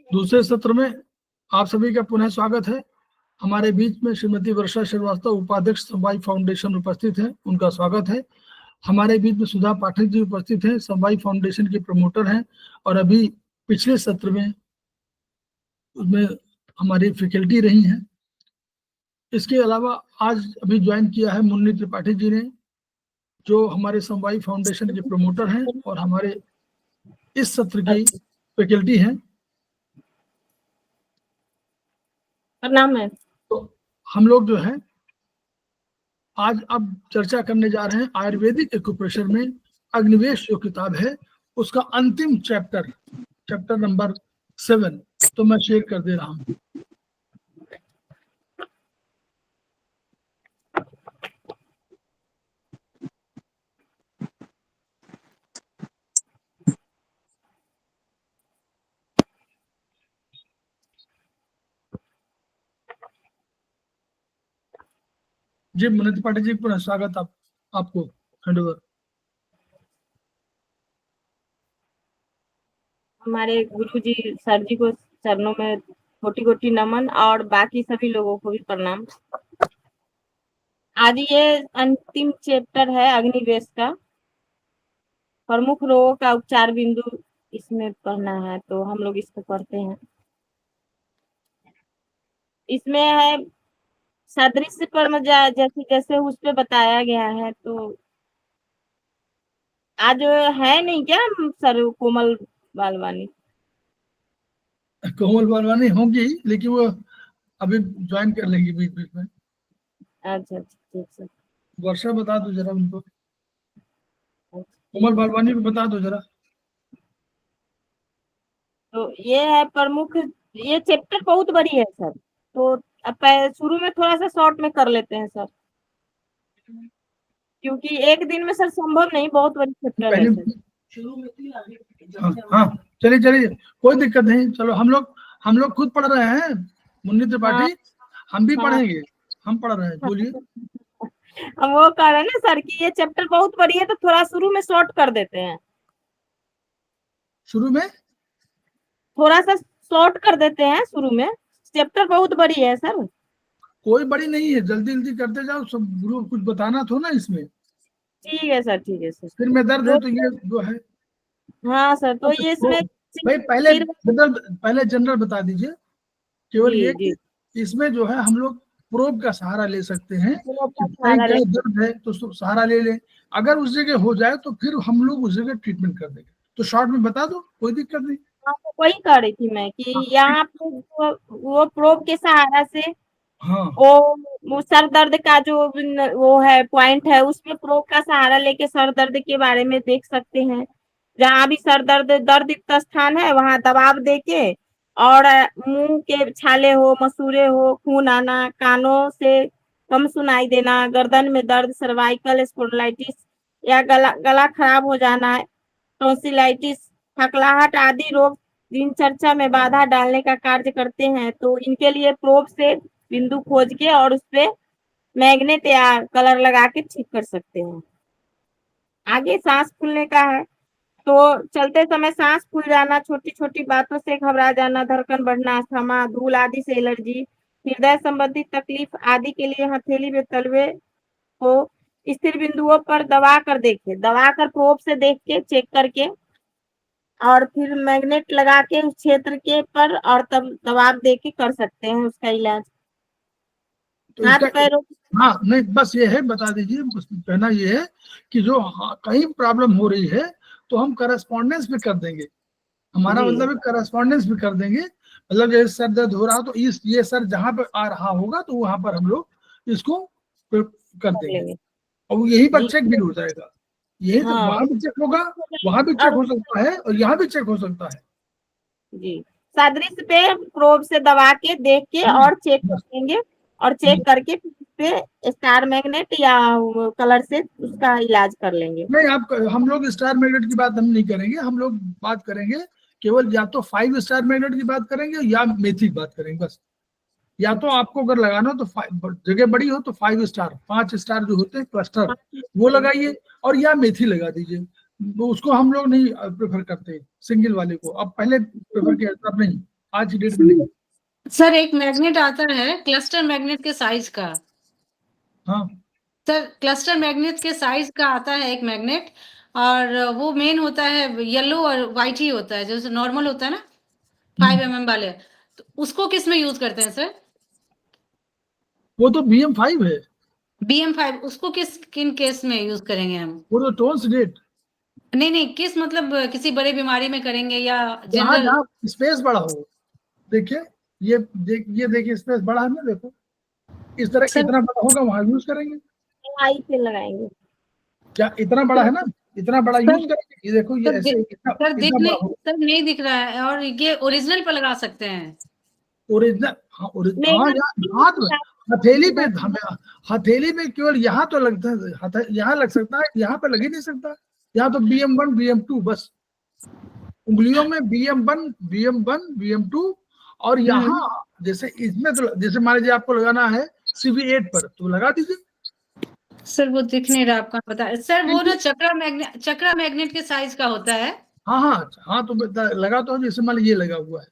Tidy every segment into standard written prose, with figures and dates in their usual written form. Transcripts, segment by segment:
दूसरे सत्र में आप सभी का पुनः स्वागत है। हमारे बीच में श्रीमती वर्षा श्रीवास्तव, उपाध्यक्ष समवाय फाउंडेशन उपस्थित हैं, उनका स्वागत है। हमारे बीच में सुधा पाठक जी उपस्थित हैं, समवाय फाउंडेशन के प्रमोटर हैं और अभी पिछले सत्र में उसमें हमारी फैकल्टी रही हैं। इसके अलावा आज अभी ज्वाइन किया है मुन्नी त्रिपाठी जी ने, जो हमारे समवाय फाउंडेशन के प्रमोटर हैं और हमारे इस सत्र की फैकल्टी हैं। नाम है तो हम लोग जो है आज अब चर्चा करने जा रहे हैं आयुर्वेदिक एक्यूप्रेशर में अग्निवेश जो किताब है उसका अंतिम चैप्टर नंबर 7। तो मैं शेयर कर दे रहा हूं। जी मुन्नी त्रिपाठी जी, पुनः स्वागत आपको हैंडओवर। हमारे गुरु जी सर जी को चरणों में कोटि कोटि नमन और बाकी सभी लोगों को भी प्रणाम। आज ये अंतिम चैप्टर है अग्निवेश का, प्रमुख रोगों का उपचार बिंदु इसमें पढ़ना है, तो हम लोग इसको पढ़ते हैं। इसमें है सादृश्य पर जैसे जैसे उस पे बताया गया है। तो आज है नहीं क्या सर कोमल बालवानी? कोमल बालवानी होंगी, लेकिन वो अभी ज्वाइन कर लेंगी बीच बीच में। अच्छा ठीक सर। वर्षा बता दो जरा उनको, कोमल बालवानी को बता दो जरा। तो ये है प्रमुख, ये चैप्टर बहुत बड़ी है सर, तो अब शुरू में थोड़ा सा शॉर्ट में कर लेते हैं सर, क्योंकि एक दिन में सर संभव नहीं, बहुत बड़ी चैप्टर है सर। हाँ चलिए कोई दिक्कत नहीं। चलो हम लोग खुद पढ़ रहे हैं मुन्नी त्रिपाठी, हम भी पढ़ेंगे, हम पढ़ रहे हैं। बोलिए। हम वो कह रहे हैं ना सर कि ये चैप्टर बहुत बड़ी है, तो थोड़ा शुरू में शॉर्ट कर देते हैं। शुरू में थोड़ा सा शॉर्ट कर देते हैं शुरू में, चैप्टर बहुत बड़ी है सर। कोई बड़ी नहीं है, जल्दी जल्दी करते जाओ, सब गुरु कुछ बताना थो ना इसमें। ठीक है सर, ठीक है सर। सिर में दर्द है तो ये जो है। हाँ सर, तो ये इसमें भाई पहले जनरल बता दीजिए। केवल ये कि इसमें जो है हम लोग प्रोब का सहारा ले सकते हैं कि कहीं कहीं दर्द है तो सहारा ले लें। अगर उस जगह हो जाए तो फिर हम लोग उस जगह ट्रीटमेंट कर देंगे। तो शॉर्ट में बता दो, कोई दिक्कत नहीं। तो वही कह रही थी मैं कि यहाँ पे वो प्रोब के सहारा से हाँ वो सर दर्द का जो वो है पॉइंट है, उसमें प्रोब का सहारा लेके सर दर्द के बारे में देख सकते हैं। जहाँ भी सर दर्द युक्त स्थान है वहां दबाव देके, और मुंह के छाले हो, मसूड़े हो, खून आना, कानों से कम सुनाई देना, गर्दन में दर्द, सर्वाइकल स्पॉन्डिलाइटिस या गला खराब हो जाना, टॉन्सिलाइटिस, हकलाहट आदि रोग दिनचर्या में बाधा डालने का कार्य करते हैं। तो इनके लिए प्रोब से बिंदु खोज के और उस पे मैग्नेट या कलर लगा के ठीक कर सकते हैं। आगे सांस फूलने का है, तो चलते समय सांस फूल जाना, छोटी छोटी बातों से घबरा जाना, धड़कन बढ़ना, अस्थमा, धूल आदि से एलर्जी, हृदय संबंधी तकलीफ आदि के लिए हथेली में तलवे को स्थिर बिंदुओं पर दबा कर प्रोब से देख के चेक करके और फिर मैग्नेट लगा के उस क्षेत्र के पर और तब दबाव दे के कर सकते हैं उसका इलाज। तो हाथ पैरों हाँ नहीं, बस ये है, बता दीजिए। कहना ये है कि जो कहीं प्रॉब्लम हो रही है तो हम करस्पॉन्डेंस भी कर देंगे। हमारा मतलब है करस्पॉन्डेंस भी कर देंगे। मतलब जैसे सर दर्द हो रहा तो ये सर जहाँ पे आ रहा होगा तो वहां पर हम लोग इसको कर देंगे और यही पर चेक भी हो जाएगा। यही तो वहां भी चेक होगा, वहां भी चेक हो सकता है और यहाँ भी चेक हो सकता है। जी सादृश्य पे प्रोब से दबा के देख के और चेक करेंगे, और चेक करके पे स्टार मैग्नेट या कलर से उसका इलाज कर लेंगे। नहीं, हम लोग स्टार मैग्नेट की बात हम नहीं करेंगे। हम लोग बात करेंगे केवल या तो 5 स्टार मैग्नेट की बात करेंगे या मेथी की बात करेंगे बस। या तो आपको अगर लगाना हो तो जगह बड़ी हो तो 5 स्टार 5 स्टार जो होते हैं क्लस्टर वो लगाइए, और या मेथी लगा दीजिए। वो उसको हम लोग नहीं प्रेफर करते, सिंगल वाले को। अब पहले प्रेफर किया था, अब नहीं, आज की डेट में नहीं। सर एक मैग्नेट आता है क्लस्टर मैग्नेट के साइज का। हाँ सर क्लस्टर मैग्नेट के साइज का आता है एक मैग्नेट, और वो मेन होता है येलो और व्हाइट ही होता है, जैसे नॉर्मल होता है ना 5 mm वाले, तो उसको किस में यूज करते हैं सर? वो तो BM5 है, BM5 उसको किन केस में यूज करेंगे हम? वो तो टोन्स डेट। नहीं किस मतलब किसी बड़े बीमारी में करेंगे या जहाँ जनरल? जहाँ स्पेस बड़ा हो, देखिए ये देखिए स्पेस बड़ा है ना, देखो इस तरह सर इतना बड़ा होगा वहां यूज करेंगे। आई पे लगाएंगे। क्या इतना बड़ा है ना, इतना बड़ा यूज सर, करेंगे। ये देखो ये ऐसे इतना इतना बड़ा होगा। सर नहीं दिख रहा है, और ये ओरिजिनल पर लगा सकते हैं। ओरिजिनल, हाँ मेरा हाँ, यहाँ हाथ में, हथेली पे, हथेली पे केवल यहाँ तो लगता है, यहाँ लग सकता है, यहाँ पे लग ही नहीं सकता। यहाँ तो BM1 BM2 बस, उंगलियों में BM1 BM2, और यहाँ जैसे इसमें तो जैसे मान लीजिए आपको लगाना है CV8 पर, तो लगा दीजिए। सर वो दिख नहीं रहा, आपका पता है सर, वो ना चक्रा मैग्नेट के साइज का होता है। हाँ हाँ हाँ, तो लगा तो, जैसे मान लीजिए ये लगा हुआ है,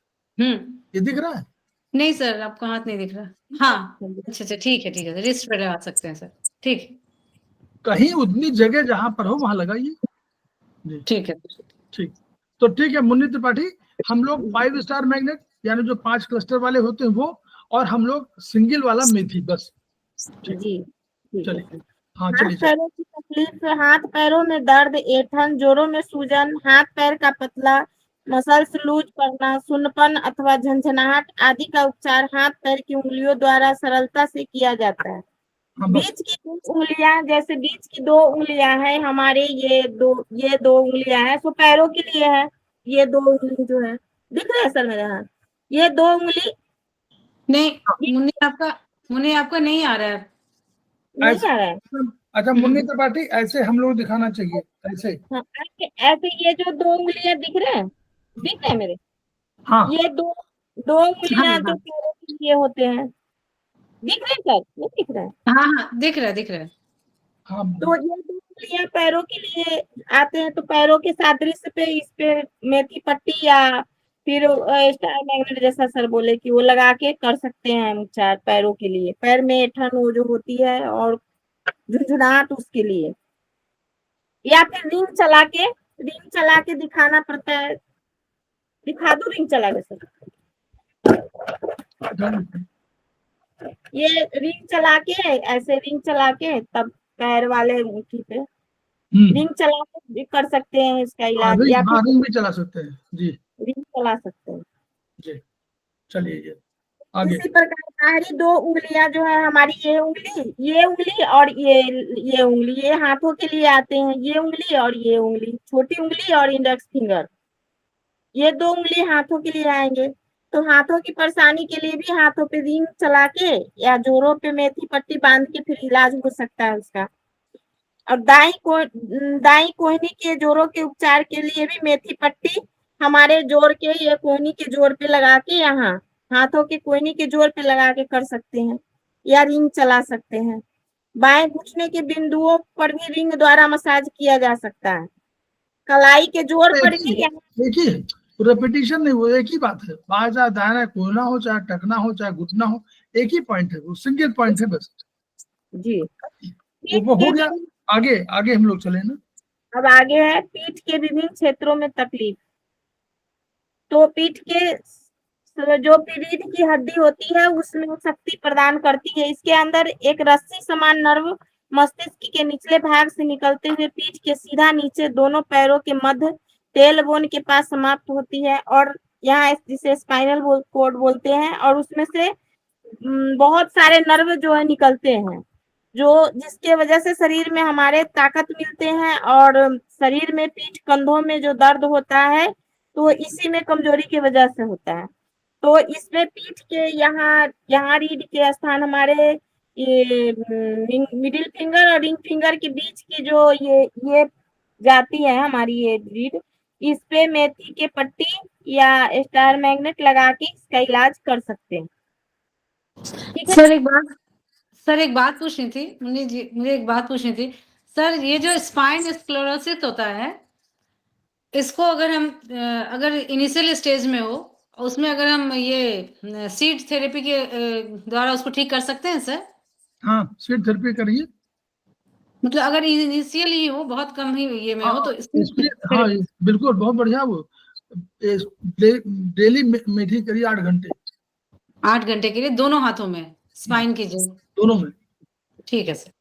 ये दिख रहा है। नहीं सर आपका हाथ नहीं दिख रहा। हाँ अच्छा ठीक है रिस्ट पे लगा सकते हैं सर, ठीक है। कहीं उतनी जगह जहां पर हो वहां लगाइए जी। ठीक है ठीक, तो ठीक है मुन्नी त्रिपाठी, हम लोग 5 स्टार मैग्नेट यानी जो 5 क्लस्टर वाले होते हैं वो, और हम लोग सिंगल वाला मेथी बस। ठीक, जी ठीक है। चलिए हाँ हाथ चलिए पैरों की तकलीफ है, हाथ पैरों में दर्द, ऐंठन, जोड़ों में सूजन, हाथ पैर का पतला, मसल्स लूज पड़ना, सुन्नपन अथवा झंझनाहट आदि का उपचार हाथ पैर की उंगलियों द्वारा सरलता से किया जाता है। हाँ बस। बीच की 2 उंगलियां, जैसे बीच की 2 उंगलियां हैं हमारे, ये दो उंगलियां हैं, सो पैरों के लिए है। ये 2 उंगली जो है, दिख रहा है सर मेरा हाथ? ये 2 उंगली नहीं, मुन्नी आपका नहीं आ रहा है। नहीं आ रहा है। अच्छा मुन्नी त्रिपाठी, ऐसे हम लोग दिखाना चाहिए, ऐसे। हाँ, ऐसे ये जो 2 उंगलियां दिख रहे हैं, दिख रहे हैं मेरे? हाँ ये दो उंगलियां जो पैरों के लिए होते हैं, दिख रहे हैं सर? नहीं दिख रहा है? हाँ दिख रहा है। हाँ तो ये 2 उंगलियां पैरों के लिए आते हैं, तो पैरों के सादृश्य पे इस पे मेथी पट्टी या फिर स्टार मैग्नेट जैसा सर बोले कि वो लगा के कर सकते हैं हम उपचार पैरों के लिए। पैर में ऐंठन वो जो होती है और झुनझुनाहट उसके लिए, या फिर रिंग चला के दिखाना पड़ता है। दिखा दो रिंग चला के सर? ये रिंग चला के, ऐसे रिंग चला के तब पैर वाले मुट्ठी पे रिंग चला के कर सकते हैं इसका इलाज, या फिर रिंग भी चला सकते हैं जी। रिंग चला सकते हैं जी चलिए ये आगे। इसी प्रकार बाहरी 2 उंगलियां जो है हमारी, ये उंगली और ये उंगली, ये हाथों के लिए आते हैं। ये उंगली और ये उंगली, छोटी उंगली और इंडेक्स फिंगर, ये 2 उंगली हाथों के लिए आएंगे। तो हाथों की परेशानी के लिए भी हाथों पे रिंग चला के या जोड़ों पे मेथी पट्टी बांध के फिर इलाज हो सकता है उसका। और दाई कोहनी के जोड़ों के उपचार के लिए भी मेथी पट्टी हमारे जोड़ के, ये कोहनी के जोड़ पे लगा के, यहाँ हाथों के कोहनी के जोड़ पे लगा के कर सकते हैं, या रिंग चला सकते हैं। बाएं घुटने के बिंदुओं पर भी रिंग द्वारा मसाज किया जा सकता है। कलाई के जोड़ पर भी देखिए रेपिटेशन नहीं, वो एक ही बात है, बाएं चाहे दाहिना कोहना हो, चाहे टकना हो, चाहे घुटना हो, एक ही पॉइंट है, वो सिंगल पॉइंट है बस जी। वो हो गया। आगे आगे हम लोग चले ना। अब आगे है पीठ के विभिन्न क्षेत्रों में तकलीफ। तो पीठ के जो पीठ की हड्डी होती है उसमें शक्ति प्रदान करती है। इसके अंदर एक रस्सी समान नर्व मस्तिष्क के निचले भाग से निकलते हुए पीठ के सीधा नीचे दोनों पैरों के मध्य टेल बोन के पास समाप्त होती है, और यहाँ जिसे स्पाइनल कोड बोलते हैं, और उसमें से बहुत सारे नर्व जो है निकलते हैं, जो जिसके वजह से शरीर में हमारे ताकत मिलते हैं, और शरीर में पीठ कंधों में जो दर्द होता है तो इसी में कमजोरी की वजह से होता है। तो इसमें पीठ के यहाँ रीढ़ के स्थान, हमारे ये मिडिल फिंगर और रिंग फिंगर के बीच की जो ये जाती है हमारी ये रीढ़, इस पे मेथी के पट्टी या स्टार मैग्नेट लगा के इसका इलाज कर सकते हैं। ठीक है सर एक बात पूछनी थी मुझे एक बात पूछनी थी सर, ये जो स्पाइन स्क्लेरोसिस होता है इसको अगर हम अगर इनिशियल स्टेज में हो, उसमें अगर हम ये सीड थेरेपी के द्वारा उसको ठीक कर सकते हैं सर? हाँ, सीड थेरेपी करिए। मतलब अगर इनिशियल ही हो, बहुत कम ही ये में हो, तो इसमें हाँ बिल्कुल बहुत बढ़िया। वो डेली मेथी करिए 8 घंटे, 8 घंटे के लिए दोनों हाथों में, स्पाइन की जगह। दोनों में। ठीक है सर।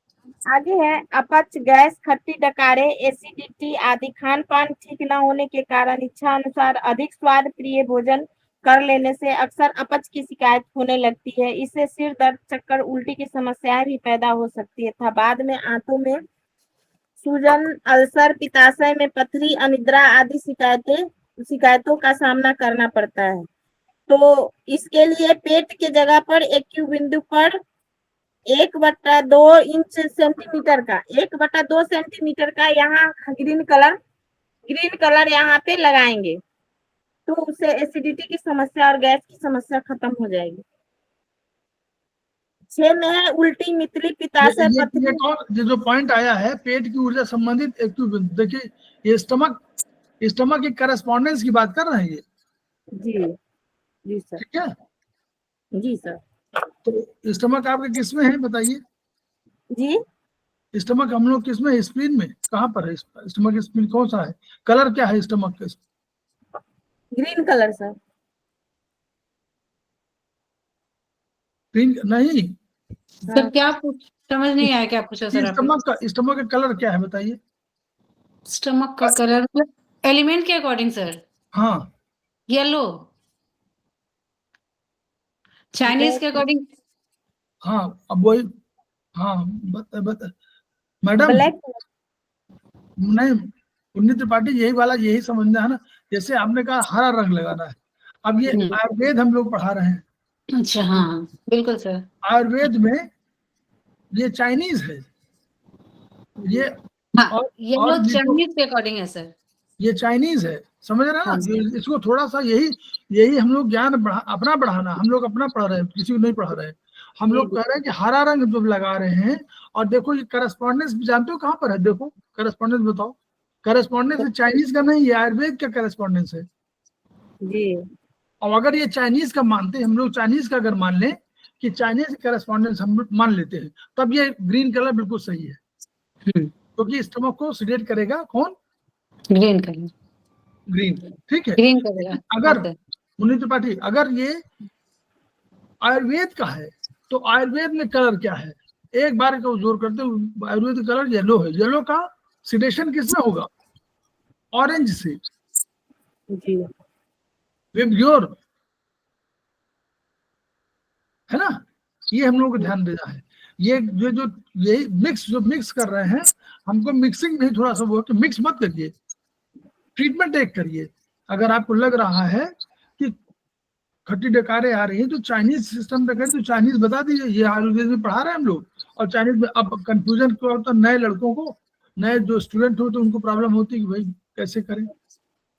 आगे है अपच, गैस, खट्टी डकारे, एसिडिटी आदि। खान पान ठीक न होने के कारण इच्छा अनुसार अधिक स्वाद प्रिय भोजन कर लेने से अक्सर अपच की शिकायत होने लगती है। इससे सिर दर्द, चक्कर, उल्टी की समस्याएं भी पैदा हो सकती है तथा बाद में आंतों में सूजन, अल्सर, पित्ताशय में पथरी, अनिद्रा आदि शिकायतों का सामना करना पड़ता है। तो इसके लिए पेट के जगह पर एक्यू बिंदु पर 1/2 इंच सेंटीमीटर का 1/2 सेंटीमीटर का यहाँ ग्रीन कलर यहाँ पे लगाएंगे, तो उससे एसिडिटी की समस्या और गैस की समस्या खत्म हो जाएगी। 6 में है उल्टी, मितली, पित्ताशय, ये पथरी। जो पॉइंट आया है पेट की ऊर्जा संबंधित एक्यूबिंदु, देखिए ये स्टमक की करस्पॉन्डेंस की बात कर रहे हैं ये, जी जी सर, ठीक है। जी सर, तो स्टमक आपके किस में है बताइए? जी स्टमक हम लोग किस में है? स्प्लीन में। कहाँ पर है स्टमक? स्प्लीन कौन सा है? कलर क्या है स्टमक का? Green colour sir. पिंक नहीं, सर क्या समझ नहीं आया, क्या पूछा सर आपने? स्टमक का कलर क्या है बताइए? स्टमक का कलर एलिमेंट के अकॉर्डिंग सर? हाँ येलो। चाइनीज के अकॉर्डिंग? हाँ, अब वही। हाँ बता मैडम। ब्लैक। नहीं, पुण्य त्रिपाठी यही समझना है ना। जैसे आपने कहा हरा रंग लगाना है, अब ये आयुर्वेद हम लोग पढ़ा रहे हैं। अच्छा, हाँ बिल्कुल सर। आयुर्वेद में ये चाइनीज है ये, हाँ, और येलो ये चाइनीज के अकॉर्डिंग है सर। ये चाइनीज है, समझ रहे हैं हाँ ना। इसको थोड़ा सा यही हम लोग ज्ञान अपना बढ़ाना। हम लोग अपना पढ़ रहे हैं, किसी को नहीं पढ़ा रहे हैं। हम लोग कह रहे हैं कि हरा रंग जब लगा रहे हैं, और देखो ये करस्पॉन्डेंस जानते हो कहाँ पर है? देखो करस्पॉन्डेंस बताओ। करस्पॉन्डेंस चाइनीज का नहीं, ये आयुर्वेद का करस्पॉन्डेंस है। जी, और अगर ये चाइनीज का मानते हैं, हम लोग चाइनीज का अगर मान लें कि चाइनीज करस्पॉन्डेंस हम लोग मान लेते हैं, तब ये ग्रीन कलर बिल्कुल सही है, क्योंकि स्टमक को सिडेट करेगा कौन? Green colour. ग्रीन, ठीक है। Green colour. अगर मुनि त्रिपाठी अगर ये आयुर्वेद का है, तो आयुर्वेद में कलर क्या है? एक बार का जोर करते हैं, आयुर्वेद कलर येलो है। येलो का सिडेशन किसमें होगा? ऑरेंज से, जी, विबग्योर, है ना। ये हम लोग को ध्यान देना है। ये जो यही मिक्स कर रहे हैं, हमको मिक्सिंग में थोड़ा सा वो कि मिक्स मत करिए, ट्रीटमेंट एक करिए। अगर आपको लग रहा है कि खट्टी डकारें आ रही हैं, तो चाइनीज सिस्टम पे करें, तो चाइनीज बता दीजिए। ये आयुर्वेद में पढ़ा रहे हैं हम लोग, और चाइनीज में अब कंफ्यूजन क्या होता है, नए लड़कों को, नए जो स्टूडेंट हो तो उनको प्रॉब्लम होती है कि भाई कैसे करें,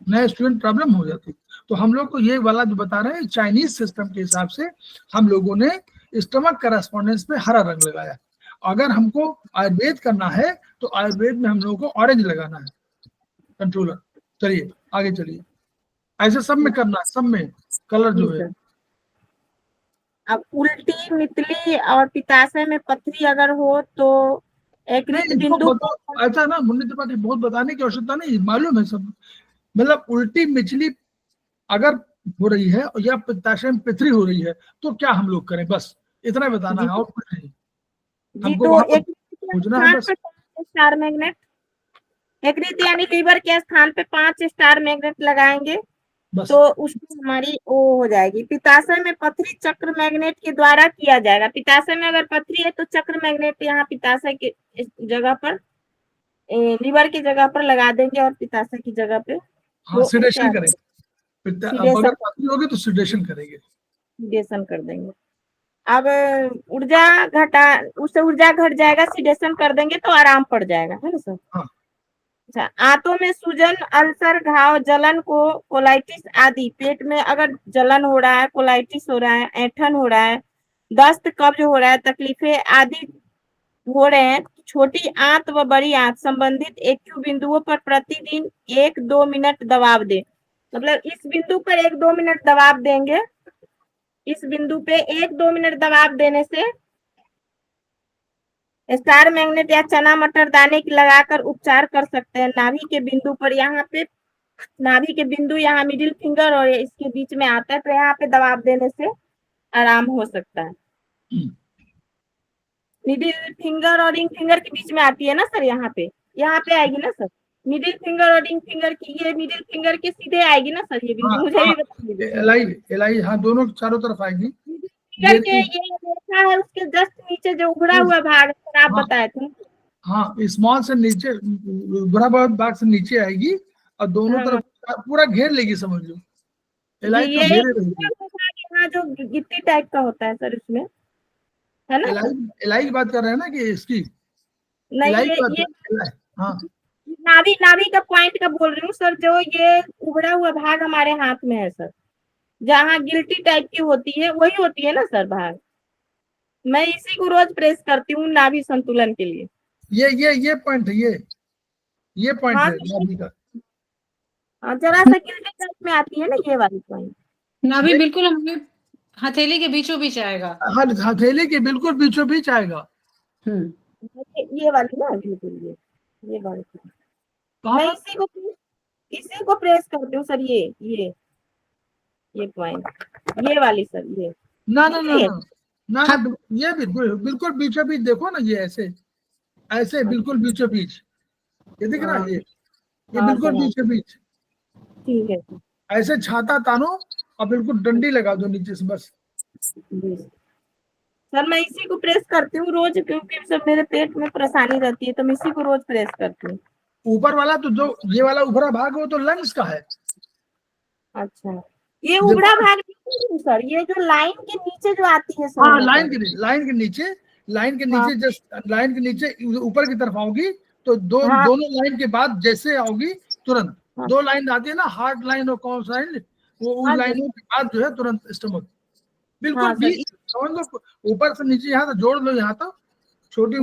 नए स्टूडेंट प्रॉब्लम हो जाती। तो हम लोग को ये वाला जो बता रहे हैं, चाइनीज सिस्टम के हिसाब से हम लोगों ने स्टमक करस्पॉन्डेंस पे हरा रंग लगाया। अगर हमको आयुर्वेद करना है, तो आयुर्वेद में हम लोगों को ऑरेंज लगाना है, कंट्रोलर। चलिए आगे चलिए, ऐसे सब में करना है, सब में कलर जो है। अब उल्टी, मितली और पित्ताशय में पथरी अगर हो तो एक बिंदु ऐसा ना मुन्नी त्रिपाठी, बहुत बताने की आवश्यकता नहीं, मालूम है सब। मतलब उल्टी मिचली अगर हो रही है या पित्ताशय में पथरी हो रही है, तो क्या हम लोग करें? बस इतना बताना है, और कुछ नहीं। जी, हमको तो वहां पर एक पूछना है बस। स्टार मैग्नेट, एक रीति यानी लीवर के स्थान पे 5 स्टार मैग्नेट लगाएंगे, बस। तो उसमें हमारी वो हो जाएगी। पित्ताशय में पथरी चक्र मैग्नेट के द्वारा किया जाएगा। पित्ताशय में अगर पथरी है तो चक्र मैग्नेट यहाँ पित्ताशय के जगह पर, लीवर की जगह पर लगा देंगे, और पित्ताशय की जगह पे हाँ, सिडेशन करेंगे। अगर सिडेशन पथरी होगी तो सिडेशन करेंगे, सिडेशन कर देंगे। अब उससे ऊर्जा घट जाएगा, सिडेशन कर देंगे तो आराम पड़ जाएगा, है ना सर? हाँ। अच्छा, आंतों में सूजन, अल्सर, घाव, जलन को कोलाइटिस आदि। पेट में अगर जलन हो रहा है, कोलाइटिस हो रहा है, ऐंठन हो रहा है, दस्त, कब्ज हो रहा है, तकलीफें आदि हो रहे हैं, छोटी आंत व बड़ी आंत संबंधित एक्यू बिंदुओं पर प्रतिदिन 1-2 मिनट दबाव दें। मतलब इस बिंदु पर 1-2 मिनट दबाव देंगे, इस बिंदु पे 1-2 मिनट दबाव देने से स्टार मैग्नेट या चना मटर दाने की लगाकर उपचार कर सकते हैं। नाभि के बिंदु पर, यहाँ पे नाभि के बिंदु यहाँ मिडिल फिंगर और इसके बीच में आता है, तो यहाँ पे दबाव देने से आराम हो सकता है। मिडिल फिंगर और रिंग फिंगर के बीच में आती है ना सर, यहाँ पे आएगी ना सर, मिडिल फिंगर और रिंग फिंगर की, ये मिडिल फिंगर के सीधे आएगी ना सर ये बिंदु, मुझे भी बता दीजिए। एलाई हाँ, दोनों चारों तरफ आएगी। फिंगर के ये रेखा है, उसके जस्ट नीचे जो उभरा हुआ भाग सर आप बताए थे। हाँ, स्मॉल से नीचे, बड़ा भाग से नीचे आएगी और दोनों तरफ पूरा घेर लेगी, समझ लो। एलाई तो घेरे रहेगी। यहाँ जो गिट्टी टाइप का होता है सर इसमें, है ना? एलाई की बात कर रहे हैं ना, कि इसकी नहीं, ये हाँ, नाभि का पॉइंट का बोल रही हूँ सर, जो ये उभरा हुआ भाग हमारे हाथ में है सर, जहाँ गिल्टी टाइप की होती है वही होती है ना सर भाग। मैं इसी को रोज प्रेस करती हूँ नाभि संतुलन के लिए। ये पॉइंट है, ये पॉइंट हाँ, है नाभि का। जरा सा गिल्टी टाइप में आती है ना ये वाली पॉइंट। नाभि बिल्कुल हमें हथेली के बीचों बीच आएगा। हाँ, हथेली के बिल्कुल बीचों बीच आएगा। ये वाली ना, बिल्कुल ये वाली। मैं इसी को प्रेस करती हूँ सर, ये पॉइंट, ये वाली सर, ये ना, ये बिल्कुल बीचों बीच देखो ना, ये ऐसे बिल्कुल बीचों बीच, ये दिख रहा है, ये बिल्कुल बीचों बीच। ठीक है ऐसे छाता तानो और बिल्कुल डंडी लगा दो नीचे से, बस। सर मैं इसी को प्रेस करती हूँ रोज, क्योंकि सब मेरे पेट में परेशानी रहती है, तो मैं इसी को रोज प्रेस करती हूँ। ऊपर वाला तो जो ये वाला उभरा भाग है वो तो लंग्स का है। अच्छा, ये उभरा भाग नहीं सर, ये जो लाइन के नीचे जो आती है सर। हाँ, लाइन के नीचे जस्ट लाइन के नीचे ऊपर की तरफ आओगी, तो दोनों लाइन के बाद जैसे आओगी तुरंत, 2 लाइन आती है ना, हार्ड लाइन और कॉन्स लाइन, वो उन लाइनों के बाद जो है तुरंत स्टमक बिल्कुल बीच, समझ लो, ऊपर से नीचे यहाँ तक जोड़ लो, यहाँ तक छोटी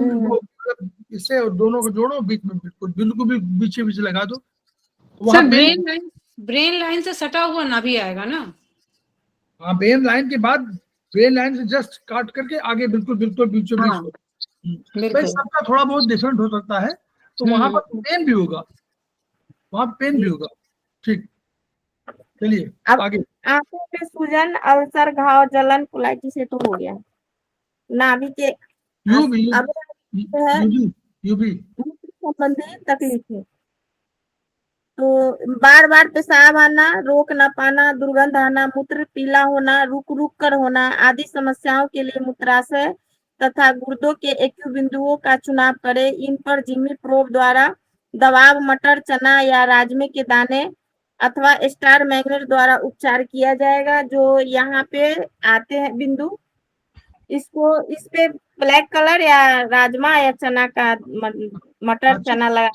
इससे और दोनों को जोड़ो, बीच में बिल्कुल बीचे लगा दो। सर ब्रेन लाइन से सटा हुआ नाभि आएगा ना? हाँ, ब्रेन लाइन के बाद, ब्रेन लाइन से जस्ट काट करके आगे बिल्कुल बीचों बीच। भाई सबका थोड़ा बहुत डिफरेंट हो सकता है, तो वहां पर पेन भी होगा, ठीक। चलिए आगे। आंखों में सूजन, अल्सर, घाव, जलन, कोलाइटिस से तो हो गया। नाभि के यूबी संबंधित तकलीफ है, तो बार बार पेशाब आना, रोक न पाना, दुर्गंध आना, मूत्र पीला होना, रुक रुक कर होना आदि समस्याओं के लिए मूत्राशय तथा गुर्दों के एक्यू बिंदुओं का चुनाव करें। इन पर जिमी प्रोब द्वारा दबाव मटर, चना या राजमे के दाने अथवा स्टार मैग्नेट द्वारा उपचार किया जाएगा। जो यहाँ पे आते हैं बिंदु, इसको इस पे ब्लैक कलर या राजमा या चना का मटर चना लगा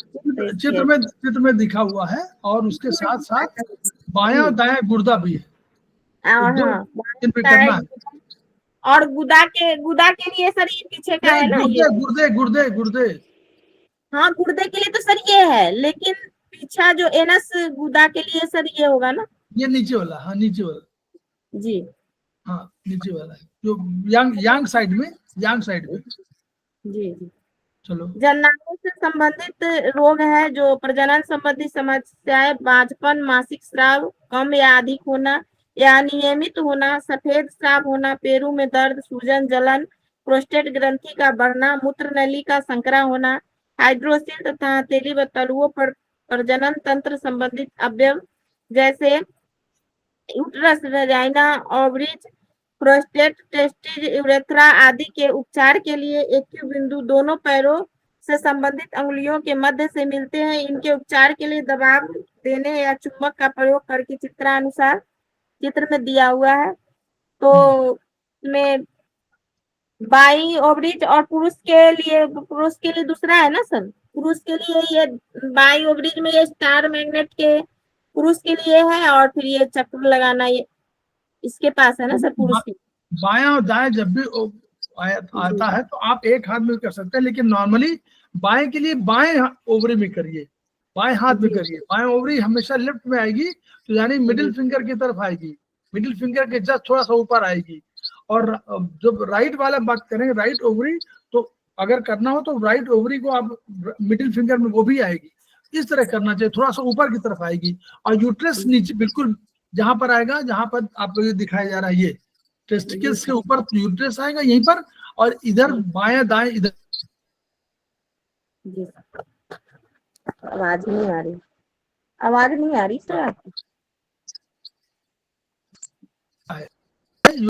चित्र में दिखा हुआ है, और उसके साथ साथ बायां और दायां गुर्दा भी है, और गुदा के लिए सर ये पीछे का है ना, ये गुर्दे हाँ, गुर्दे के लिए तो सर ये है, लेकिन पीछा जो एनस गुदा के लिए सर ये होगा ना, ये नीचे वाला। हाँ, नीचे वाला जी, हाँ, नीचे वाला है, जो यांग साइड में जी। चलो, जननांगों से संबंधित रोग है, जो प्रजनन संबंधी समस्याएं, बांझपन, मासिक स्राव कम या अधिक होना या अनियमित होना, सफेद स्राव होना, पेरू में दर्द, सूजन, जलन, प्रोस्टेट ग्रंथि का बढ़ना, मूत्र नली का संकरा होना, हाइड्रोसिल तथा हथेली व तलुओं पर प्रजनन तंत्र संबंधित अवयव जैसे uterus, vagina, ovaries, prostate, testis, urethra आदि के उपचार के लिए एक्यू बिंदु दोनों पैरों से संबंधित अंगुलियों के मध्य से मिलते हैं। इनके उपचार के लिए दबाव देने या चुंबक का प्रयोग करके चित्रानुसार चित्र में दिया हुआ है। तो में बाई ओवरीज, और पुरुष के लिए दूसरा है ना सर, पुरुष के लिए ये बाई ओवरीज में ये स्टार मैग्नेट के पुरुष के लिए है, और फिर ये चक्र लगाना ये इसके पास है ना सर, पुरुष के। बायां और दाएं जब भी आता है तो आप एक हाथ में कर सकते हैं, लेकिन नॉर्मली बाएं के लिए बाएं ओवरी में करिए, बाएं हाथ में करिए। बाएं ओवरी हमेशा लेफ्ट में आएगी, तो यानी मिडिल फिंगर की तरफ आएगी, मिडिल फिंगर के जस्ट थोड़ा सा ऊपर आएगी। और जब राइट वाला बात करेंगे, राइट ओवरी, तो अगर करना हो तो राइट ओवरी को आप मिडिल फिंगर में वो भी आएगी, इस तरह करना चाहिए, थोड़ा सा ऊपर की तरफ आएगी। और यूट्रस नीचे बिल्कुल जहां पर आएगा, जहां पर आपको ये दिखाया जा रहा है, ये टेस्टिकल्स के ऊपर यूट्रस आएगा यहीं पर, और इधर बाएं दाएं इधर। जी सर, आवाज नहीं आ रही, आवाज नहीं आ रही सर आपकी।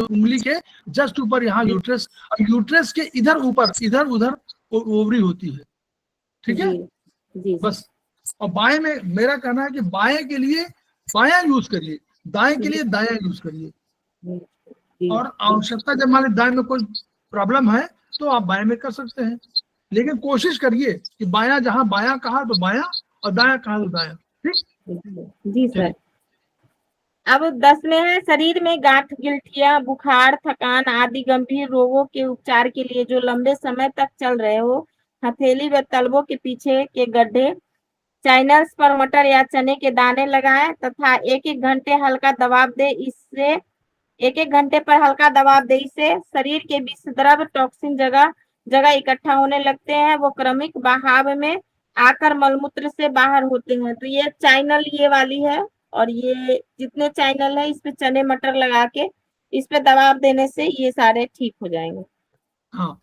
उंगली के जस्ट ऊपर यहाँ यूट्रस, और यूट्रस के इधर ऊपर इधर उधर ओवरी होती है, ठीक है। जी बस। और बाएं में मेरा कहना है कि बाएं के लिए बायां यूज करिए, दाएं के लिए दायां यूज करिए। और आवश्यकता जब मान ली दाएं में कोई प्रॉब्लम है तो आप बाएं में कर सकते हैं, लेकिन कोशिश करिए कि बायां जहां बायां कहा तो बायां, और दायां कहा तो दायां, ठीक। जी सर। अब 10 में है, शरीर में गांठ, गिलटियां, बुखार, थकान आदि गंभीर रोगों के उपचार के लिए जो लंबे समय तक चल रहे हो, हथेली व तलवों के पीछे के गड्ढे, चाइनल्स पर मटर या चने के दाने लगाएं तथा एक एक घंटे पर हल्का दबाव दे। इससे शरीर के बीच द्रव टॉक्सिन जगह जगह इकट्ठा होने लगते हैं, वो क्रमिक बहाव में आकर मलमूत्र से बाहर होते हैं। तो ये चाइनल ये वाली है, और ये जितने चैनल है इस पे चने मटर लगा के इस पे दबाव देने से ये सारे ठीक हो जाएंगे। हाँ,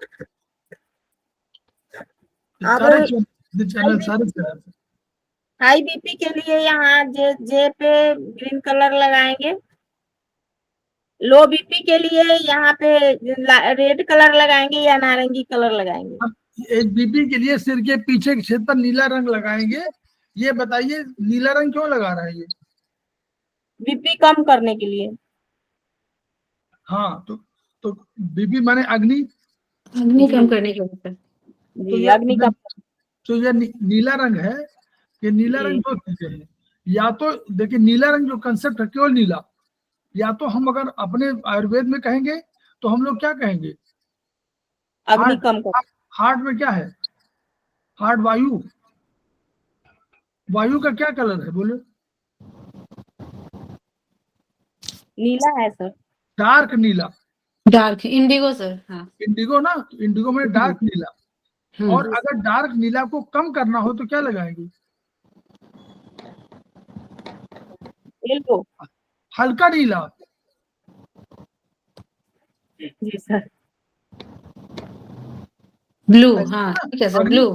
हाई बीपी के लिए यहाँ जे पे ग्रीन कलर लगाएंगे, लो बीपी के लिए यहाँ पे रेड कलर लगाएंगे या नारंगी कलर लगाएंगे। एक बीपी के लिए सिर के पीछे के क्षेत्र पर नीला रंग लगाएंगे। ये बताइए नीला रंग क्यों लगा रहा है? ये बीपी कम करने के लिए। हाँ, तो बीपी माने अग्नि कम करने के लिए। जी, अग्नि कम। तो ये नीला रंग है, ये नीला रंग दो चीजें हैं। या तो देखिए नीला रंग जो कंसेप्ट है केवल नीला, या तो हम अगर अपने आयुर्वेद में कहेंगे तो हम लोग क्या कहेंगे, अग्नि कम कर। हार्ट में क्या है, हार्ट वायु, वायु का क्या कलर है बोले? नीला है सर, डार्क नीला, डार्क इंडिगो सर। हाँ, इंडिगो ना, तो इंडिगो में डार्क नीला। और अगर डार्क नीला को कम करना हो तो क्या लगाएंगे? येलो, हल्का नीला। जी सर। ब्लू। हाँ ठीक है सर, ब्लू।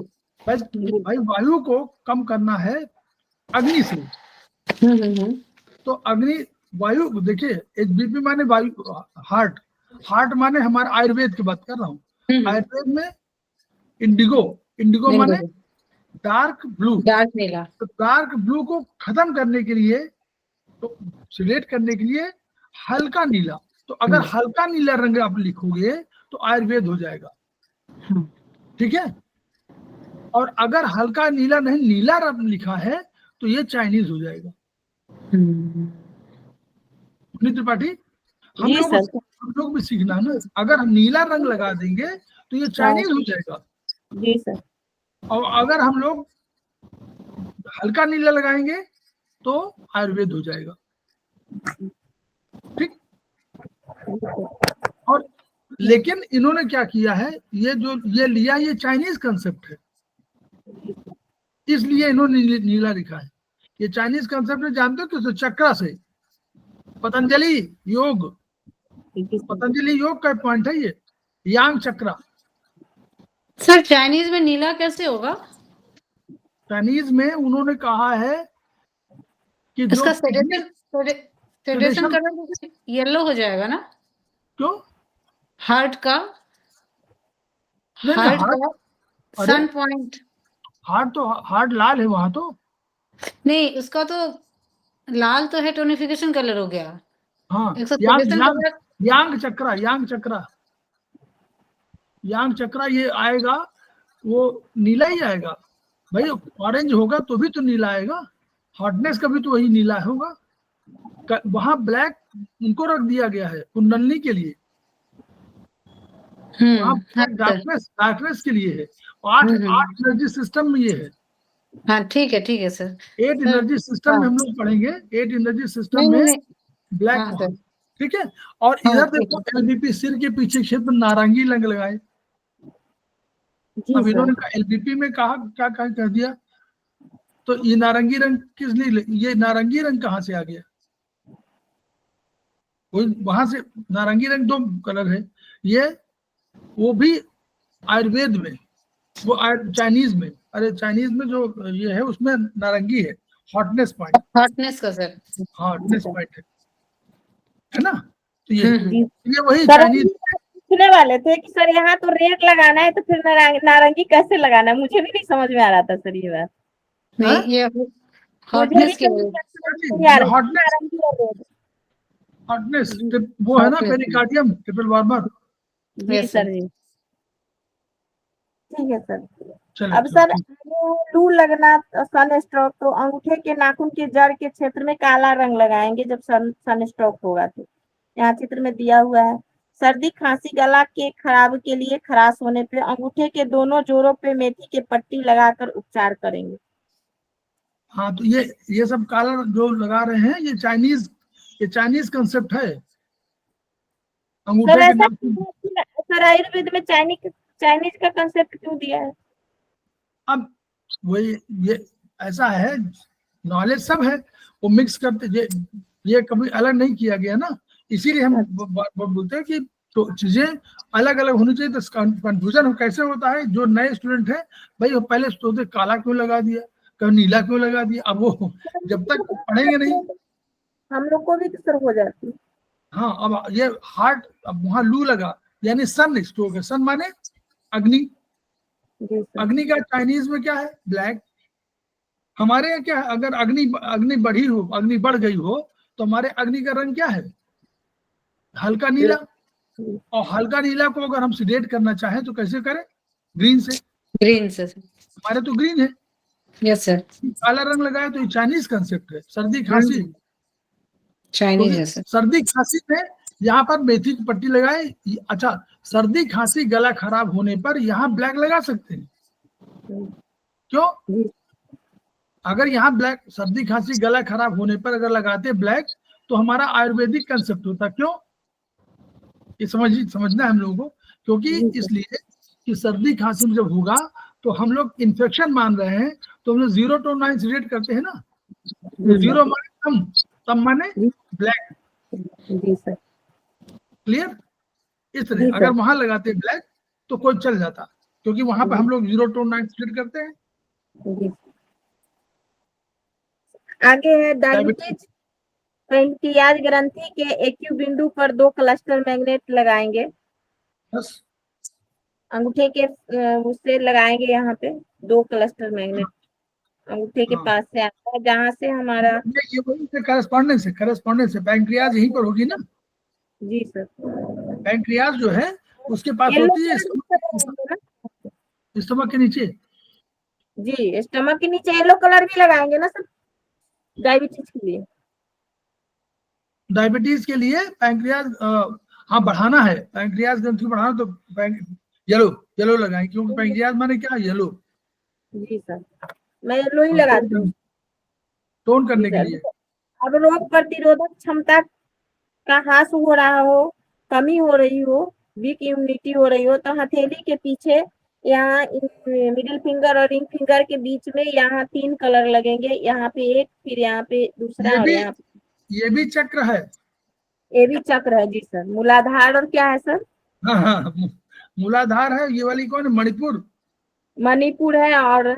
भाई वायु को कम करना है अग्नि से। तो अग्नि वायु देखिए, एक बीपी माने वायु, हार्ट, हार्ट माने हमारा आयुर्वेद की बात कर रहा हूँ। आयुर्वेद में इंडिगो, इंडिगो माने डार्क ब्लू, डार्क नीला। तो डार्क ब्लू को खत्म करने के लिए, तो सिलेक्ट करने के लिए हल्का नीला। तो अगर हल्का नीला रंग आप लिखोगे तो आयुर्वेद हो जाएगा, ठीक है। और अगर हल्का नीला नहीं, नीला रंग लिखा है तो ये चाइनीज हो जाएगा। त्रिपाठी, हम लोग भी सीखना है ना। अगर हम नीला रंग लगा देंगे तो ये चाइनीज हो जाएगा। जी सर। और अगर हम लोग हल्का नीला लगाएंगे तो आयुर्वेद हो जाएगा, ठीक। और लेकिन इन्होंने क्या किया है, ये जो ये लिया, ये चाइनीज कंसेप्ट है, इसलिए इन्होंने नीला लिखा है। ये चाइनीज कंसेप्ट है, जानते हो किससे? चक्रा से। पतंजलि योग, पतंजलि योग का पॉइंट है ये, यांग चक्रा। सर चाइनीज में नीला कैसे होगा? चाइनीज में उन्होंने कहा है कि इसका सेडेशन कलर येलो हो जाएगा ना? क्यों? हार्ट का, हार्ट का सन पॉइंट। हार्ट तो, हार्ट लाल है वहां तो नहीं, उसका तो लाल तो है, टोनिफिकेशन कलर हो गया। हाँ, यांग चक्रा, यांग चक्रा, यांग चक्रा ये आएगा, वो नीला ही आएगा भाई। ऑरेंज होगा तो भी तो नीला आएगा, हॉटनेस का भी तो वही नीला होगा। वहां ब्लैक उनको रख दिया गया है कुंडलनी के लिए। वहाँ हाँ सर। डार्कनेस के लिए है। आठ एनर्जी सिस्टम में ये है। हाँ ठीक है सर। 8 सर एनर्जी सिस्टम हाँ में हम लोग पढ़ेंगे। 8 एनर्जी सिस्टम नहीं में नहीं ब्लैक हाँ वहां, सर ठीक है। और हाँ इधर ठीक देखो है एलबीपी सिर के पीछे क्षेत्र नारंगी रंग लगाए। जी अब सर। इन्होंने एलबीपी में कहा क्या कह दिया, तो ये नारंगी रंग किस लिए, ये नारंगी रंग कहाँ से आ गया? वहां से नारंगी रंग 2 कलर है। ये वो भी आयुर्वेद में, वो चाइनीज में, अरे चाइनीज में जो ये है उसमें नारंगी है, हॉटनेस पॉइंट, हॉटनेस का सर। हॉटनेस पॉइंट है ना। तो जी ये वही सर, चाइनीज। पूछने वाले थे कि सर यहाँ तो रेड लगाना है तो फिर नारंगी कैसे लगाना है, मुझे भी नहीं समझ में आ रहा था सर ये बात। नहीं ये मुझे भी हॉटनेस के समझ लिए नहीं आ रहा था, हॉटनेस, नारंगी और रेड। हॉटनेस जी वो है ना hotness, पेरिकार्डियम ट्रिपल वार्मर। जी यस सर सर। जी, ठीक है सर। चले अब तो सर ठीक। लू लगना, सन स्ट्रोक, तो अंगूठे के नाखून के जड़ के क्षेत्र में काला रंग लगाएंगे जब सन स्ट्रोक होगा। तो यहाँ चित्र में दिया हुआ है। सर्दी खांसी गला के खराब के लिए खराश होने पे अंगूठे के दोनों जोड़ों पे मेथी के पट्टी लगाकर उपचार करेंगे। हाँ तो ये सब काला जो लगा रहे हैं ये चाइनीज कंसेप्ट है। सर अंगूठे के ऐसा नाखून, क्यों है कि सर आयुर्वेद में चाइनीज का कंसेप्ट क्यों दिया है? अब वही ये ऐसा है, नॉलेज सब है, वो मिक्स करते ये कभी अलग नहीं किया गया ना, इसीलिए हम बोलते हैं कि तो चीजें अलग अलग होनी चाहिए। तो कंफ्यूजन कैसे होता है, जो नए स्टूडेंट है भाई वो पहले सोचते काला क्यों लगा दिया, कभी नीला क्यों लगा दिया, अब वो जब तक पढ़ेंगे नहीं। हम लोग को भी तो सर हो जाती है। हाँ अब ये हार्ट, अब वहां लू लगा यानी सन स्ट्रोक है, सन माने अग्नि, जी सर। अग्नि का चाइनीज में क्या है, ब्लैक। हमारे यहाँ क्या है, अगर अग्नि बढ़ी हो, अग्नि बढ़ गई हो, तो हमारे अग्नि का रंग क्या है, हल्का नीला। और हल्का नीला को अगर हम सिडेट करना चाहें तो कैसे करें, ग्रीन से। Green sir. हमारे तो ग्रीन है। Yes sir. काला रंग लगाए तो ये चाइनीज कंसेप्ट है। सर्दी खांसी, चाइनीज क्योंकि है सर। सर्दी खांसी में यहाँ पर मेथी की पट्टी लगाए। अच्छा, सर्दी खांसी गला खराब होने पर यहाँ ब्लैक लगा सकते हैं, क्यों? जी अगर यहाँ ब्लैक, सर्दी खांसी गला खराब होने पर अगर लगाते ब्लैक तो हमारा आयुर्वेदिक कंसेप्ट होता, क्यों? ये समझना है हम लोगों को, क्योंकि जी सर। इसलिए कि सर्दी खांसी में जब होगा तो हम लोग इन्फेक्शन मान रहे हैं, तो हम लोग 0 to 9 रेट करते हैं ना। जी सर। 0 माने कम, तब माने जी ब्लैक। जी सर। क्लियर? इस जी तरह अगर सर। वहां लगाते ब्लैक तो कोई चल जाता, क्योंकि वहां पे जी हम लोग 0 to 9 रेट करते हैं। जी। आगे है डायबिटीज। पेनक्रियाज ग्रंथि के एक्यू बिंदु पर 2 क्लस्टर मैग्नेट लगाएंगे। बस अंगूठे के उससे लगाएंगे यहाँ पे 2 क्लस्टर मैग्नेट, अंगूठे के हाँ, पास से आता है जहाँ से हमारा। ये वही से करस्पॉन्डेंस है, पैंक्रियाज यहीं पर होगी ना। जी सर। पैंक्रियाज जो है उसके पास येलो होती है कलर भी सर लगाएंगे ना? स्टमक के नीचे। जी, स्टमक के नीचे येलो कलर भी लगाएंगे ना सर, डायबिटीज के लिए? डायबिटीज के लिए पैंक्रियाज, हाँ बढ़ाना है, पैंक्रियाज ग्रंथि बढ़ाना तो येलो येलो लगाएं, क्योंकि पैंक्रियाज माने क्या, येलो। जी सर, मैं येलो ही हाँ, लगाती हूँ। टोन जी करने के सर। लिए। अब रोग प्रतिरोधक क्षमता का ह्रास हो रहा हो, कमी हो रही हो, वीक इम्यूनिटी हो रही हो, तो हथेली के पीछे यहाँ मिडिल फिंगर और रिंग फिंगर के बीच में यहाँ 3 कलर लगेंगे, यहाँ पे एक, फिर यहाँ पे दूसरा और यहाँ पे। ये भी चक्र है। ये भी चक्र है जी सर। मूलाधार और क्या है सर? हाँ हाँ, मूलाधार है, ये वाली कौन है, मणिपुर। मणिपुर है और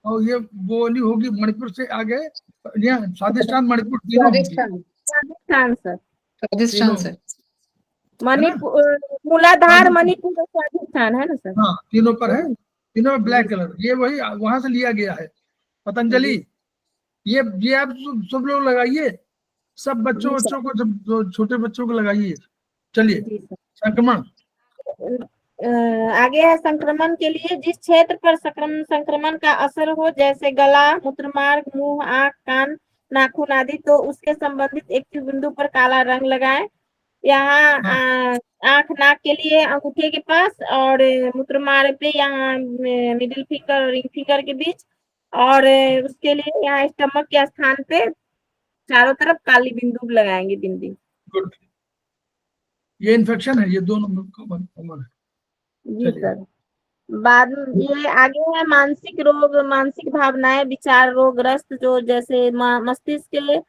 और ये वो वाली होगी मणिपुर से आगे, यहाँ स्वादिष्टान मणिपुर तीनों होगी, स्वादिष्टान। राजस्थान सर। स्वादिष्टान तीनों सर। है ना। मणिपुर, मूलाधार, स्वादिष्टान, मणिपुर और राजस्थान है ना सर? हाँ तीनों पर है, तीनों में जी ब्लैक कलर, ये वही वहां से लिया गया है, पतंजलि। जी ये आप सब लोग लगाइए, सब जी सर। बच्चों को, सब जो छोटे बच्चों को लगाइए। चलिए, जी सर। संक्रमण। आगे है संक्रमण के लिए जिस क्षेत्र पर संक्रमण का असर हो, जैसे गला, मूत्रमार्ग, मुंह, आंख, कान, नाखून आदि, तो उसके संबंधित एक बिंदु पर काला रंग लगाएं। यहाँ हाँ। आंख नाक के लिए अंगूठे के पास, और मूत्र मार्ग पे यहाँ मिडिल फिंगर और रिंग फिंगर के बीच, और उसके लिए यहाँ स्टमक के स्थान पे चारों तरफ काली बिंदु लगाएंगे, बिंदी। गुड। ये इन्फेक्शन है, ये दोनों कॉमन है। जी चलिए। सर। बाद में ये आगे है मानसिक रोग, मानसिक भावनाएं, विचार रोगग्रस्त, जो जैसे मस्तिष्क के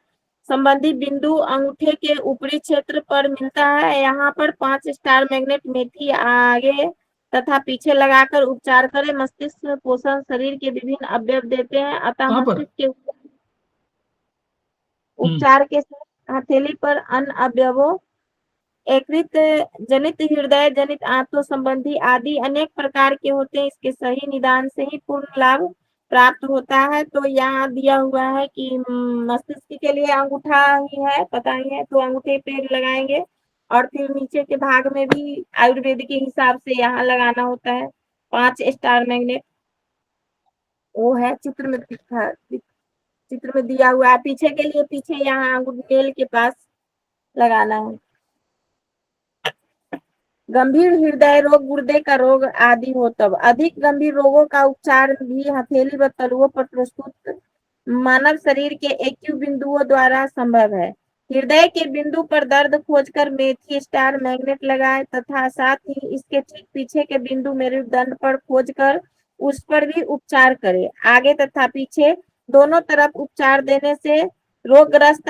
संबंधी बिंदु अंगूठे के ऊपरी क्षेत्र पर मिलता है। यहाँ पर 5 स्टार मैग्नेट मेथी आगे तथा पीछे लगाकर उपचार करें। मस्तिष्क में पोषण शरीर के विभिन्न अवयव देते हैं, अतः कहाँ पर? मस्तिष्क के उपचार के साथ हथेली पर अन्य अवयवों, यकृत जनित, हृदय जनित, आंतों संबंधी आदि अनेक प्रकार के होते हैं। इसके सही निदान से ही पूर्ण लाभ प्राप्त होता है। तो यहाँ दिया हुआ है कि मस्तिष्क के लिए अंगूठा ही है, पता ही है, तो अंगूठे पे लगाएंगे, और फिर नीचे के भाग में भी आयुर्वेद के हिसाब से यहाँ लगाना होता है 5 स्टार मैग्नेट। वो है चित्र में चित्र में दिया हुआ है। पीछे के लिए पीछे यहाँ अंगुल के पास लगाना है। गंभीर हृदय रोग, गुर्दे का रोग आदि हो तब। अधिक गंभीर रोगों का उपचार भी हथेली व तलुओं पर प्रस्तुत मानव शरीर के एक बिंदुओं द्वारा संभव है। हृदय के बिंदु पर दर्द खोजकर मेथी स्टार मैग्नेट लगाए, तथा साथ ही इसके ठीक पीछे के बिंदु मेरुदंड पर खोजकर उस पर भी उपचार करें। आगे तथा पीछे दोनों तरफ उपचार देने से रोगग्रस्त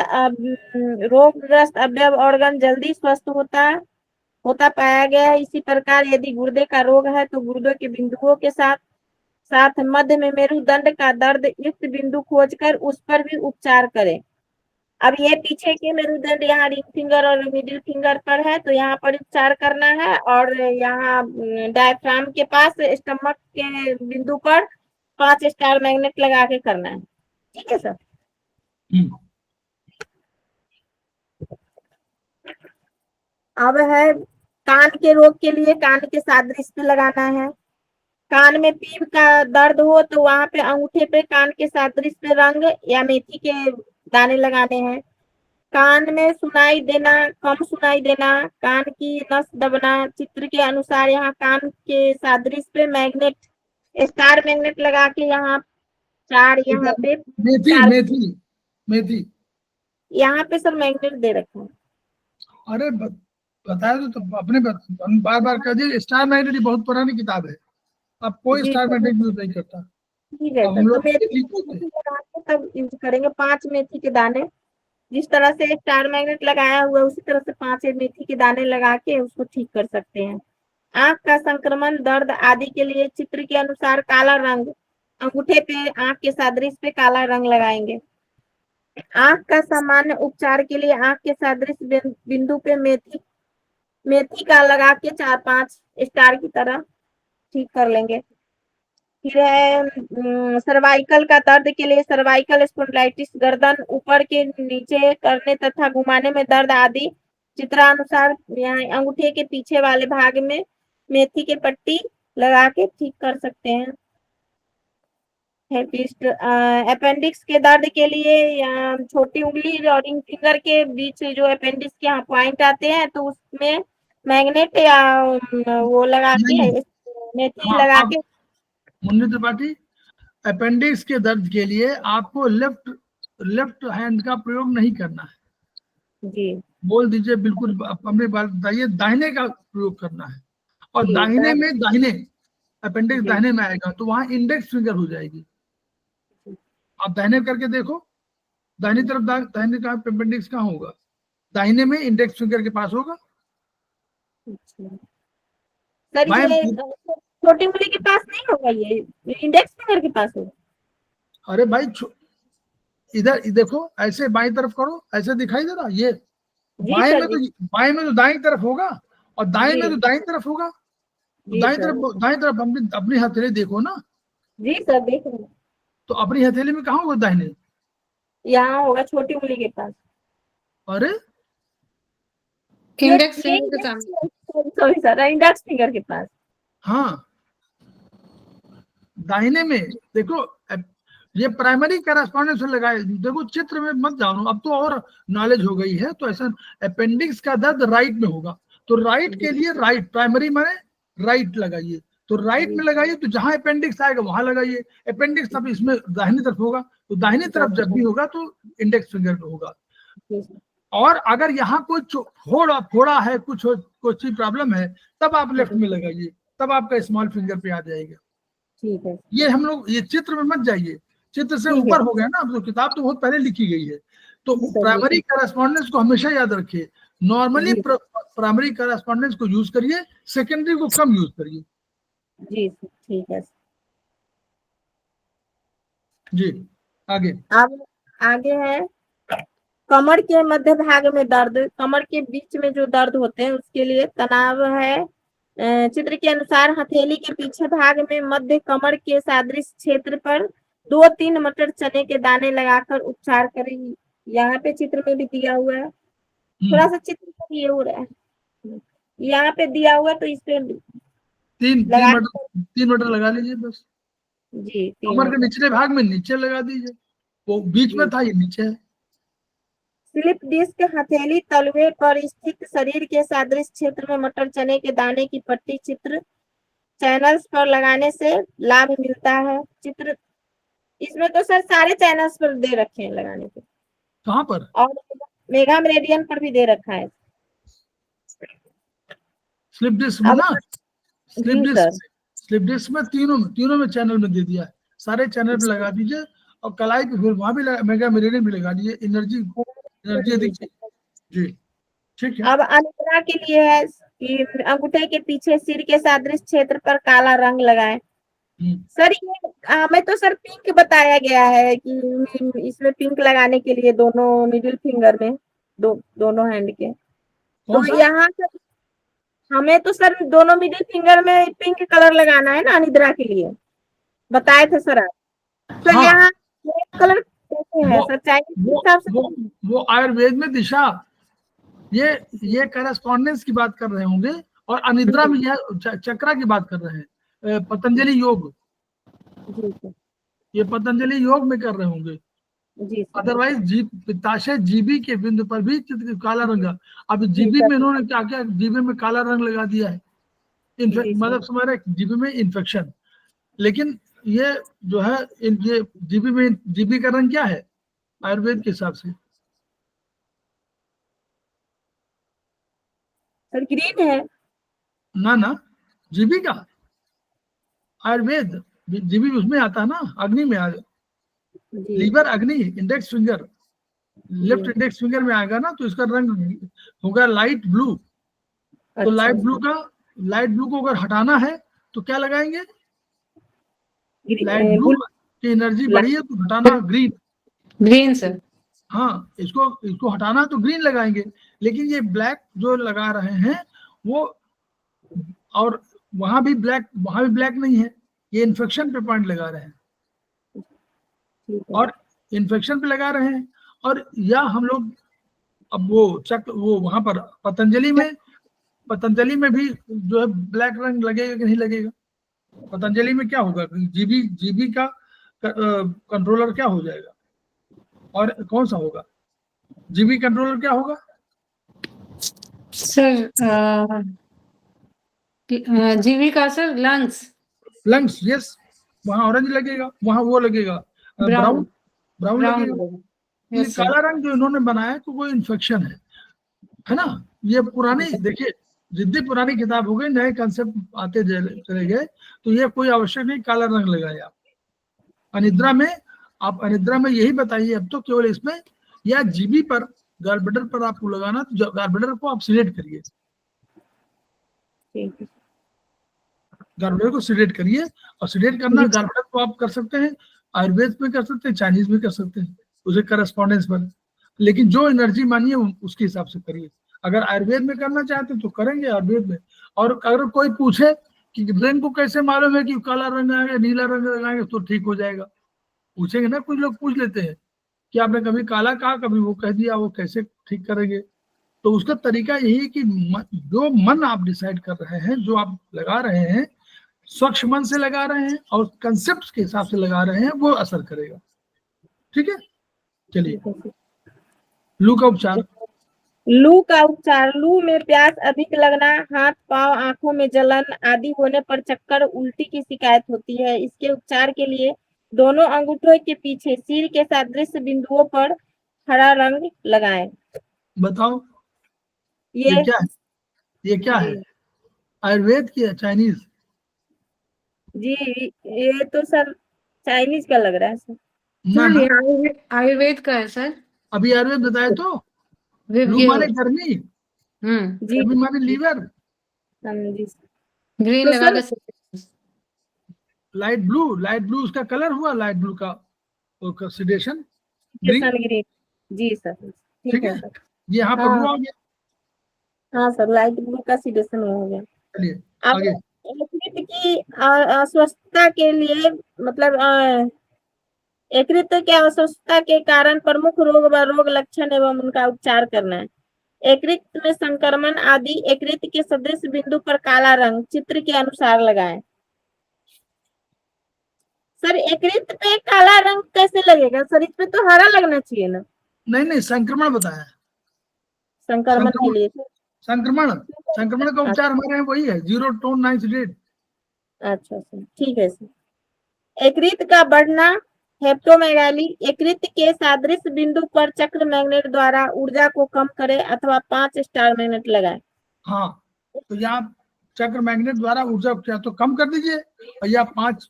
अवयव ऑर्गन जल्दी स्वस्थ होता पाया गया है। इसी प्रकार यदि गुर्दे का रोग है तो गुर्दों के बिंदुओं के साथ साथ मध्य में मेरुदंड का दर्द युक्त बिंदु खोजकर उस पर भी उपचार करें। अब ये पीछे के मेरुदंड यहाँ रिंग फिंगर और मिडिल फिंगर पर है, तो यहाँ पर उपचार करना है, और यहाँ डायफ्राम के पास स्टमक के बिंदु पर 5 स्टार मैग्नेट लगा के करना है। ठीक है सर। अब है कान के रोग के लिए कान के सादृश्य पे लगाना है। कान में पीप का दर्द हो तो वहां पे अंगूठे पे कान के सादृश्य पे रंग या मेथी के दाने लगाने हैं। कान में सुनाई देना, कम सुनाई देना, कान की नस दबना, चित्र के अनुसार यहाँ कान के सादृश्य पे मैग्नेट, स्टार मैग्नेट लगा के यहाँ 4 यहाँ पे मेथी मेथी मेथी यहाँ पे सर मैग्नेट दे रखा है। अरे बताया तो अपने बार बार कह दिए। स्टार मैग्नेट बहुत पुरानी किताब है, अब कोई स्टार मैग्नेट यूज नहीं करता। ठीक है अब सर, हम तो लोग मेथी लगा के तब यूज करेंगे। 5 मेथी के दाने, जिस तरह से स्टार मैग्नेट लगाया हुआ है उसी तरह से 5 मेथी के दाने लगा के उसको ठीक कर सकते हैं। आंख का संक्रमण, दर्द आदि के लिए चित्र के अनुसार काला रंग, अंगूठे पे आंख के सादृश्य पे काला रंग लगाएंगे। आंख का सामान्य उपचार के लिए आंख के सादृश्य बिंदु पे मेथी का लगा के 4-5 स्टार की तरह ठीक कर लेंगे। फिर है सर्वाइकल का दर्द के लिए सर्वाइकल स्पॉन्डिलाइटिस, गर्दन ऊपर के नीचे करने तथा घुमाने में दर्द आदि चित्रानुसार यहाँ अंगूठे के पीछे वाले भाग में मेथी के पट्टी लगा के ठीक कर सकते हैं। अपेंडिक्स के दर्द के लिए छोटी उंगली और रिंग फिंगर के बीच जो अपेंडिक्स के यहाँ पॉइंट आते हैं, तो उसमें मैग्नेट या वो लगा के मेथी लगा के। मुन्नी त्रिपाठी, अपेंडिक्स के दर्द के लिए आपको लेफ्ट हैंड का प्रयोग नहीं करना है जी। बोल दीजिए बिल्कुल, अपने बात बताइए, दाहिने का प्रयोग करना है। और दाहिने में दाहिने अपेंडिक्स दाहिने में आएगा तो वहां इंडेक्स फिंगर हो जाएगी। आप दाहिने करके देखो, दाहिनी तरफ दाहिने का अपेंडिक्स कहाँ होगा? दाहिने में इंडेक्स फिंगर के पास होगा। सर ये छोटी उंगली के पास नहीं होगा, ये इंडेक्स फिंगर के पास होगा। अरे भाई इधर देखो, ऐसे बाई तरफ करो, ऐसे दिखाई दे रहा, ये बाएं में तो दाईं तरफ होगा और दाएं में तो दाईं तरफ होगा। तो दाईं तरफ अपनी हथेली देखो ना। जी सर देख रहे हैं। तो अपनी हथेली में कहाँ होगा दाहिने? यहाँ होगा छोटी उंगली के पास। अरे इंडेक्स फिंगर के सामने, सॉरी सर, इंडेक्स फिंगर के पास। हाँ, दाहिने में देखो, ये प्राइमरी करस्पॉन्डेंस में लगाए। देखो चित्र में मत जानो, अब तो और नॉलेज हो गई है। तो ऐसा अपेंडिक्स का दर्द राइट में होगा, तो राइट के लिए राइट, प्राइमरी माने राइट लगाइए। तो राइट में लगाइए, तो जहां अपेंडिक्स आएगा वहां लगाइए। अपेंडिक्स अब इसमें दाहिनी तरफ होगा, तो दाहिनी तरफ जब भी होगा तो इंडेक्स फिंगर पे होगा। और अगर यहाँ कोई फोड़ा है, कुछ प्रॉब्लम है, तब आप लेफ्ट में लगाइए, तब आपका स्मॉल फिंगर पे आ जाएगा। ठीक है। ये हम लोग, ये चित्र में मत जाइए, चित्र से ठीक है। ऊपर हो गया ना। अब तो किताब तो बहुत पहले लिखी गई है। तो प्राइमरी करस्पॉन्डेंस को हमेशा याद रखिए। नॉर्मली प्राइमरी करस्पॉन्डेंस को यूज करिए, सेकेंडरी को कम यूज करिए। जी ठीक है। जी आगे। अब आगे है कमर के मध्य भाग में दर्द, कमर के बीच में जो दर्द होते हैं उसके लिए तनाव है। चित्र के अनुसार हथेली के पीछे भाग में मध्य कमर के सादृश क्षेत्र पर 2-3 मटर चने के दाने लगाकर उपचार करें। यहाँ पे चित्र में भी दिया हुआ है, थोड़ा सा चित्र में ये हो रहा है, यहाँ पे दिया हुआ है, तो इस पे 3 मटर लगा लीजिए बस। जी। कमर के निचले भाग में नीचे लगा दीजिए, वो बीच में था, ये नीचे है। स्लिप डिस्क हथेली तलवे पर स्थित शरीर के सादृश क्षेत्र में मटर चने के दाने की पट्टी चित्र चैनल्स पर लगाने से लाभ मिलता है। चित्र इसमें तो सर सारे चैनल्स पर दे रखे हैं लगाने के। कहाँ पर? और मेगा मेरिडियन पर भी दे रखा है। स्लिप डिस्क में ना, स्लिप डिस्क में तीनों में चैनल में दे दिया है। सारे चैनल पे लगा दीजिए, और कलाई पे फिर वहां भी मेगा मेरिडियन भी लगा दीजिए। एनर्जी जी ठीक है। अब अनिद्रा के लिए है कि अंगूठे के पीछे सिर के सादृश क्षेत्र पर काला रंग लगाएं। सर ये हमें तो सर पिंक बताया गया है कि इसमें पिंक लगाने के लिए दोनों मिडिल फिंगर में, दोनों हैंड के। तो यहाँ से हमें तो सर दोनों मिडिल फिंगर में पिंक कलर लगाना है ना अनिद्रा के लिए, बताए थे सर आप। तो यहाँ रेड कलर कैसे है सर? चाइनीज हिसाब से वो आयुर्वेद में दिशा, ये करस्पॉन्डेंस की बात कर रहे होंगे, और अनिद्रा में यह चक्रा की बात कर रहे हैं। पतंजलि योग, ये पतंजलि योग में कर रहे होंगे। अदरवाइज पित्ताशय जीबी के बिंदु पर भी चित्र काला रंग। अब जीबी में इन्होंने क्या क्या, जीबी में काला रंग लगा दिया है। मतलब समझ रहे, जीबी में इन्फेक्शन। लेकिन ये जो है, ये जीबी में, जीबी का रंग क्या है आयुर्वेद के हिसाब से? सर ग्रीन है ना, जीबी का आयुर्वेद, जीबी उसमें आता है ना, अग्नि में आ, लीवर अग्नि, index finger, left index finger में आएगा ना, तो इसका रंग होगा लाइट ब्लू। तो लाइट ब्लू को अगर हटाना है तो क्या लगाएंगे? लाइट ब्लू की एनर्जी बढ़ी है तो हटाना ग्रीन सर। हाँ, इसको हटाना तो ग्रीन लगाएंगे। लेकिन ये ब्लैक जो लगा रहे हैं वो, और वहां भी ब्लैक नहीं है, ये इन्फेक्शन पे पॉइंट लगा रहे हैं, और इन्फेक्शन पे लगा रहे हैं। और या हम लोग अब वो वहां पर पतंजलि में भी जो है ब्लैक रंग लगेगा कि नहीं लगेगा? पतंजलि में क्या होगा? जीबी का कंट्रोलर क्या हो जाएगा, और कौन सा होगा? जीबी कंट्रोलर क्या होगा सर? जीबी का सर लंग्स, यस। वहां ऑरेंज लगेगा, वहां वो लगेगा ब्राउन लगेगा। ये काला रंग जो इन्होंने बनाया तो वो इन्फेक्शन है ना। ये पुरानी, देखिए जितनी पुरानी किताब हो गई, नए कंसेप्ट आते चले गए, तो ये कोई आवश्यक नहीं काला रंग लगाए आप अनिद्रा में यही बताइए अब तो केवल इसमें, या जीबी पर, गालब्लैडर पर आपको लगाना, तो गालब्लैडर को आप सिलेक्ट करिए, गालब्लैडर को सिलेक्ट करिए। और सिलेक्ट करना गालब्लैडर को आप कर सकते हैं आयुर्वेद में, कर सकते हैं चाइनीज में, कर सकते हैं उसे करस्पॉन्डेंस पर। लेकिन जो एनर्जी मानिए उसके हिसाब से करिए। अगर आयुर्वेद में करना चाहते हैं तो करेंगे आयुर्वेद में। और अगर कोई पूछे कि रंग को कैसे मालूम है कि काला रंग आएगा, नीला रंग लगाएंगे तो ठीक हो जाएगा, पूछेंगे ना, कुछ लोग पूछ लेते हैं कि आपने कभी काला कहा, कभी वो कह दिया, वो कैसे ठीक करेंगे? तो उसका तरीका यही है कि जो मन आप डिसाइड कर रहे हैं, जो आप लगा रहे हैं, स्वच्छ मन से लगा रहे हैं और कंसेप्ट के हिसाब से लगा रहे हैं, वो असर करेगा। ठीक है, चलिए लू का उपचार। लू का उपचार। लू में प्यास अधिक लगना, हाथ पांव आंखों में जलन आदि होने पर चक्कर उल्टी की शिकायत होती है। इसके उपचार के लिए दोनों अंगूठों के पीछे सिर के सदृश बिंदुओं पर हरा रंग लगाएं। बताओ ये ये क्या है? ये क्या है? आयुर्वेद की है चाइनीज? जी ये तो सर चाइनीज का लग रहा है सर। ना नहीं, ना, आयुर्वेद का है सर। अभी आयुर्वेद बताए तो। लू ये माने गर्मी, हम्म जी गर्मी माने लीवर। जी। ग्रीन तो लगा सर के लाइट ब्लू उसका कलर हुआ, लाइट ब्लू का उसका सिडेशन ग्रीन। ग्रीन। जी सर ठीक ठीक है है, सर। ये यहाँ पर ब्लू हाँ आ गया। हाँ सर, लाइट ब्लू का सीडेशन हो गया। चलिए अब आगे। यकृत की अस्वस्थता के लिए मतलब यकृत के अस्वस्थता के कारण प्रमुख रोग व रोग लक्षण एवं उनका उपचार करना है। यकृत में संक्रमण आदि यकृत के सदृश बिंदु पर काला रंग चित्र के अनुसार लगाएं। सर यकृत पे काला रंग कैसे लगेगा सर? इस पे तो हरा लगना चाहिए ना। नहीं संक्रमण बताया। संक्रमण के संक्रमण, लिए संक्रमण, संक्रमण का उपचार हमारे यहाँ वही है, 0 टोन 9 सिडेट। अच्छा सर ठीक है सर। यकृत का बढ़ना हेप्टोमेगाली, यकृत के सादृश बिंदु पर चक्र मैग्नेट द्वारा ऊर्जा को कम करे अथवा 5 स्टार मैग्नेट लगाए। हाँ, तो यहाँ चक्र मैग्नेट द्वारा ऊर्जा क्या तो कम कर दीजिए और या 5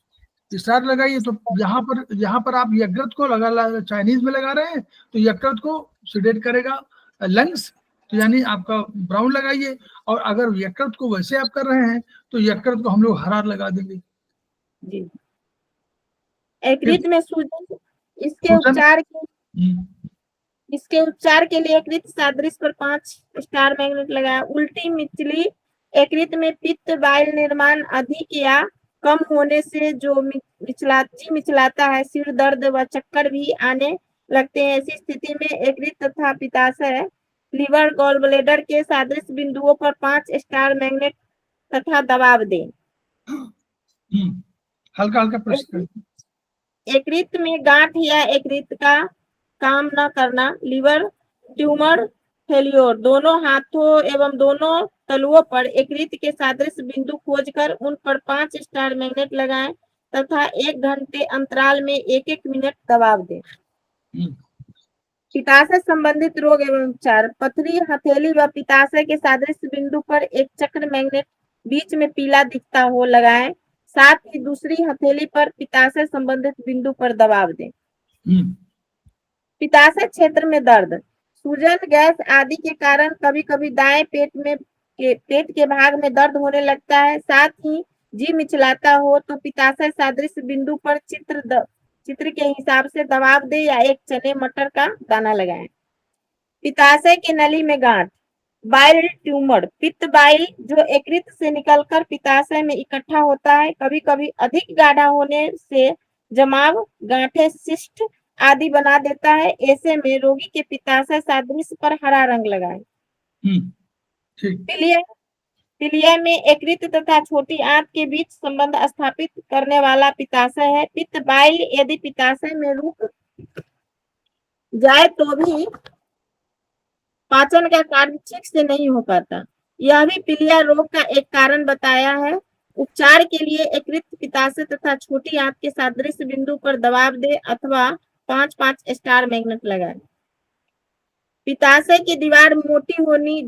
स्टार लगाइए। तो यहाँ पर आप यकृत को चाइनीज में लगा रहे हैं, तो यकृत को सिडेट करेगा लंग्स, तो यानी आपका ब्राउन लगाइए। और अगर यकृत को वैसे आप कर रहे हैं तो यकृत को हम लोग हरा लगा देंगे। जी। यकृत में सूजन, सूजन, इसके उपचार के लिए यकृत सादृश पर 5 स्टार मैग्नेट लगाया। उल्टी मिचली, यकृत में पित्त वायु निर्माण अधिक या कम होने से जो मिचलाता है, सिर दर्द व चक्कर भी आने लगते हैं। ऐसी स्थिति में यकृत तथा पित्ताशय लीवर गॉल ब्लैडर के सादृश बिंदुओं पर 5 स्टार मैग्नेट तथा दबाव दें। हल्का हल्का प्रेस करें। यकृत में गांठ या यकृत का काम न करना, लीवर ट्यूमर फेल्योर, दोनों हाथों एवं दोनों तलुओं पर यकृत के सादृश बिंदु खोजकर उन पर 5 स्टार मैग्नेट लगाएं तथा 1 घंटे अंतराल में 1-1 मिनट दबाव दें। पित्ताशय संबंधित रोग एवं उपचार। पथरी, हथेली व पित्ताशय के सादृश बिंदु पर एक चक्र मैग्नेट बीच में पीला दिखता हो लगाएं, साथ ही दूसरी हथेली पर पित्ताशय संबंधित बिंदु पर दबाव दें। पित्ताशय क्षेत्र में दर्द, सूजन, गैस आदि के कारण कभी कभी दाएं पेट के भाग में दर्द होने लगता है। साथ ही जी मिचलाता हो तो पित्ताशय सादृश बिंदु पर चित्र के हिसाब से दबाव दे या एक चने मटर का दाना लगाएं। पित्ताशय के नली में गांठ, बाइल ट्यूमर, पित्त बाइल जो यकृत से निकलकर पित्ताशय में इकट्ठा होता है, कभी कभी अधिक गाढ़ा होने से जमाव, गांठें, सिस्ट आदि बना देता है। ऐसे में रोगी के पित्ताशय सादृश पर हरा रंग लगाएं। पिलिया में यकृत तथा छोटी आंत के बीच संबंध स्थापित करने वाला पित्ताशय है। पित्त बाइल यदि पित्ताशय में रुक जाए तो भी पाचन का कार्य ठीक से नहीं हो पाता। यह भी पीलिया रोग का एक कारण बताया है। उपचार के लिए यकृत, पित्ताशय तथा छोटी आंत के सादृश बिंदु पर दबाव दे अथवा 5-5 स्टार मैग्नेट लगाए। पित्ताशय की दीवार मोटी होनी,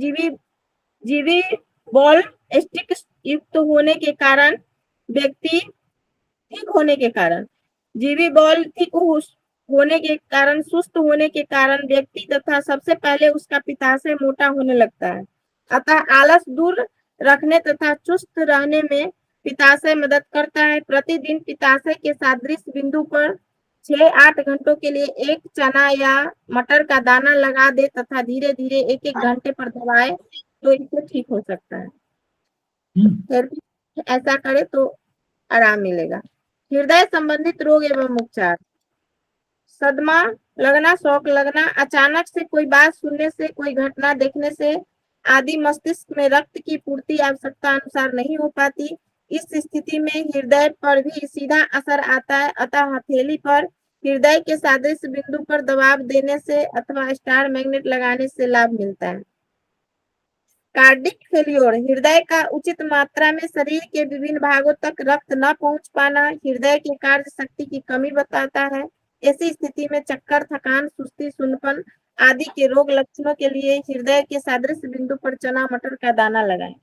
जीवी बॉल स्टिक युक्त होने के कारण व्यक्ति ठीक होने के कारण, जीवी बॉल ठीक होने के कारण, सुस्त होने के कारण व्यक्ति तथा सबसे पहले उसका पित्ताशय मोटा होने लगता है। अतः आलस दूर रखने तथा चुस्त रहने में पित्ताशय मदद करता है। प्रतिदिन पित्ताशय के सादृश बिंदु पर 6-8 घंटों के लिए एक चना या मटर का दाना लगा दे तथा धीरे धीरे 1-1 घंटे पर दबाए तो इससे ठीक हो सकता है। फिर ऐसा करे तो आराम मिलेगा। हृदय संबंधित रोग एवं उपचार। सदमा लगना, शौक लगना, अचानक से कोई बात सुनने से, कोई घटना देखने से आदि मस्तिष्क में रक्त की पूर्ति आवश्यकता अनुसार नहीं हो पाती, इस स्थिति में हृदय पर भी सीधा असर आता है, अतः हथेली पर हृदय के सादृश बिंदु पर दबाव देने से अथवा स्टार मैग्नेट लगाने से लाभ मिलता है। कार्डिक फेल्योर, हृदय का उचित मात्रा में शरीर के विभिन्न भागों तक रक्त न पहुंच पाना हृदय की कार्य शक्ति की कमी बताता है। ऐसी स्थिति में चक्कर, थकान, सुस्ती, सुन्नपन आदि के रोग लक्षणों के लिए हृदय के सादृश बिंदु पर चना मटर का दाना लगाएं।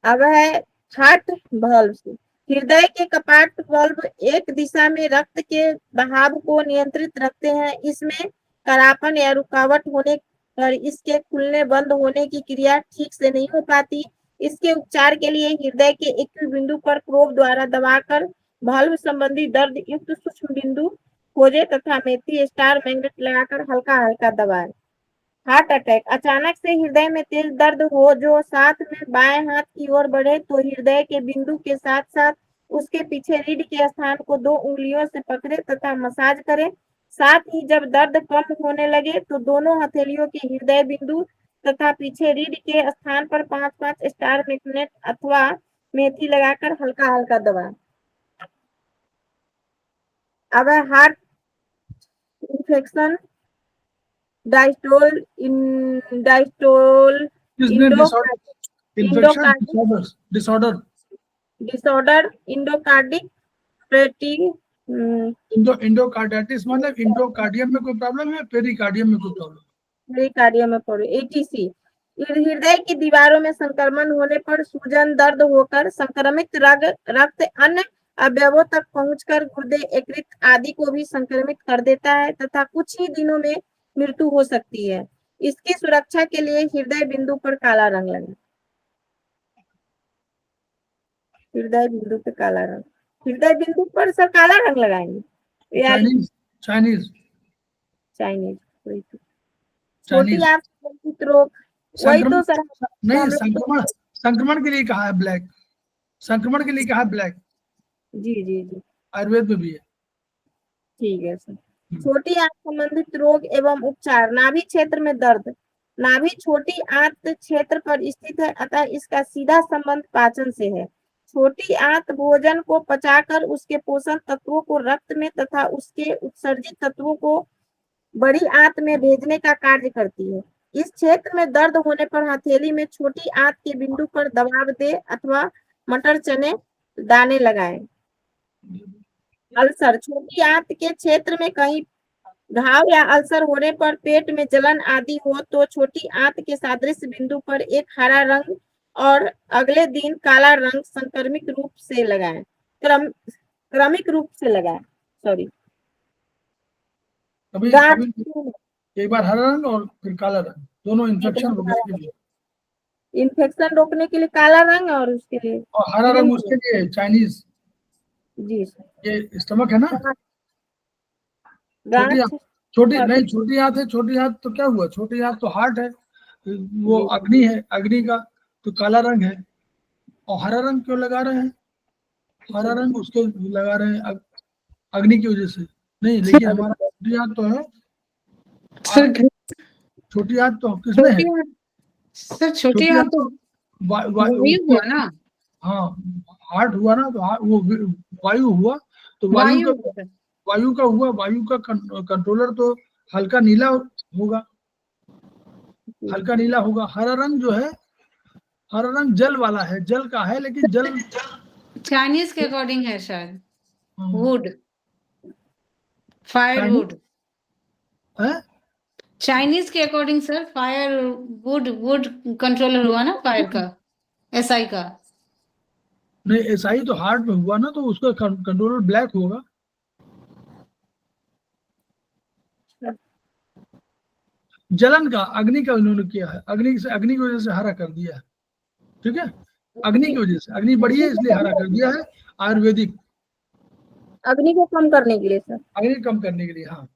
अब है हार्ट वाल्व। हृदय के कपाट वाल्व एक दिशा में रक्त के बहाव को नियंत्रित रखते हैं। इसमें करापन या रुकावट होने पर इसके खुलने बंद होने की क्रिया ठीक से नहीं हो पाती। इसके उपचार के लिए हृदय के एक बिंदु पर प्रोब द्वारा दबाकर वाल्व संबंधी दर्द युक्त सूक्ष्म बिंदु खोजे तथा मेथी स्टार मैग्नेट लगाकर हल्का हल्का दबाएं। हार्ट अटैक, अचानक से हृदय में तेज दर्द हो जो साथ में बाएं हाथ की ओर बढ़े तो हृदय के बिंदु के साथ साथ उसके पीछे रीढ़ के स्थान को 2 उंगलियों से पकड़े तथा मसाज करें। साथ ही जब दर्द कम होने लगे तो दोनों हथेलियों के हृदय बिंदु तथा पीछे रीढ़ के स्थान पर 5-5 स्टार मैग्नेट अथवा मेथी लगाकर हल्का हल्का दबाएं। अब हार्ट इन्फेक्शन, डायस्टोल किसने इन्फेक्शन डिसऑर्डर इंडोकार्डिक इंडोकार्डाइटिस मतलब इंडोकार्डियम में कोई प्रॉब्लम है, पेरिकार्डियम में कोई प्रॉब्लम है? पेरिकार्डियम में पड़े एटीसी। हृदय की दीवारों में संक्रमण होने पर सूजन, दर्द होकर संक्रमित रक्त अन्य अवयवों तक पहुंचकर गुर्दे, यकृत आदि को भी संक्रमित कर देता है तथा कुछ ही दिनों में मृत्यु हो सकती है। इसकी सुरक्षा के लिए हृदय बिंदु पर काला रंग लगाएं। हृदय बिंदु पे काला रंग, हृदय बिंदु पर सर काला रंग लगाएंगे। चाइनीज छोटी आंत संबंधित रोग, वही तो सर नहीं, संक्रमण के लिए कहा है ब्लैक, संक्रमण के लिए कहा है ब्लैक। जी आयुर्वेद में भी है। ठीक है सर। छोटी आंत संबंधित रोग एवं उपचार, नाभि क्षेत्र में दर्द। नाभि छोटी आंत क्षेत्र पर स्थित है अतः इसका सीधा संबंध पाचन से है। छोटी आंत भोजन को पचाकर उसके पोषण तत्वों को रक्त में तथा उसके उत्सर्जित तत्वों को बड़ी आंत में भेजने का कार्य करती है। इस क्षेत्र में दर्द होने पर हथेली में छोटी आंत के बिंदु पर दबाव दे अथवा मटर चने दाने लगाएं। अल्सर, छोटी आंत के क्षेत्र में कहीं घाव या अल्सर होने पर, पेट में जलन आदि हो तो छोटी आंत के सादृश बिंदु पर एक हरा रंग और अगले दिन काला रंग संक्रमित रूप से लगाएं, क्रमिक रूप से लगाएं। सॉरी, एक बार हरा रंग और फिर काला रंग, दोनों इन्फेक्शन रोकने के लिए काला रंग और उसके लिए और हरा रंग उसके लिए चाइनीज। जी सर। ये स्टमक है ना, छोटी आंत है। छोटी आंत तो क्या हुआ, छोटी आंत तो हार्ट है, वो अग्नि है, अग्नि का तो काला रंग है। और हरा रंग क्यों लगा रहे हैं? हरा रंग उसको लगा रहे हैं अग्नि की वजह से नहीं, लेकिन हमारा छोटी आंत तो है। छोटी आंत तो किसमें है सर? छोटी आंत तो वायु हुआ ना। हाँ, हार्ट हुआ ना, तो वो वायु हुआ, तो वायु का हुआ। वायु का कंट्रोलर तो हल्का नीला होगा, हल्का नीला होगा। हरा रंग जो है, हरा रंग जल वाला है, जल का है, लेकिन जल चाइनीज के अकॉर्डिंग है शायद। वुड, फायर वुड है चाइनीज के according sir. Fire would controller हुआ ना फायर का, एसआई का। नहीं, एसआई तो हार्ट में हुआ ना, तो उसका कंट्रोलर ब्लैक होगा। जलन का, अग्नि का उन्होंने किया है, अग्नि की वजह से हरा कर दिया है। ठीक है, अग्नि की वजह से, अग्नि बढ़ी है इसलिए हरा कर दिया है। आयुर्वेदिक अग्नि को कम करने के लिए सर, अग्नि कम करने के लिए। हाँ,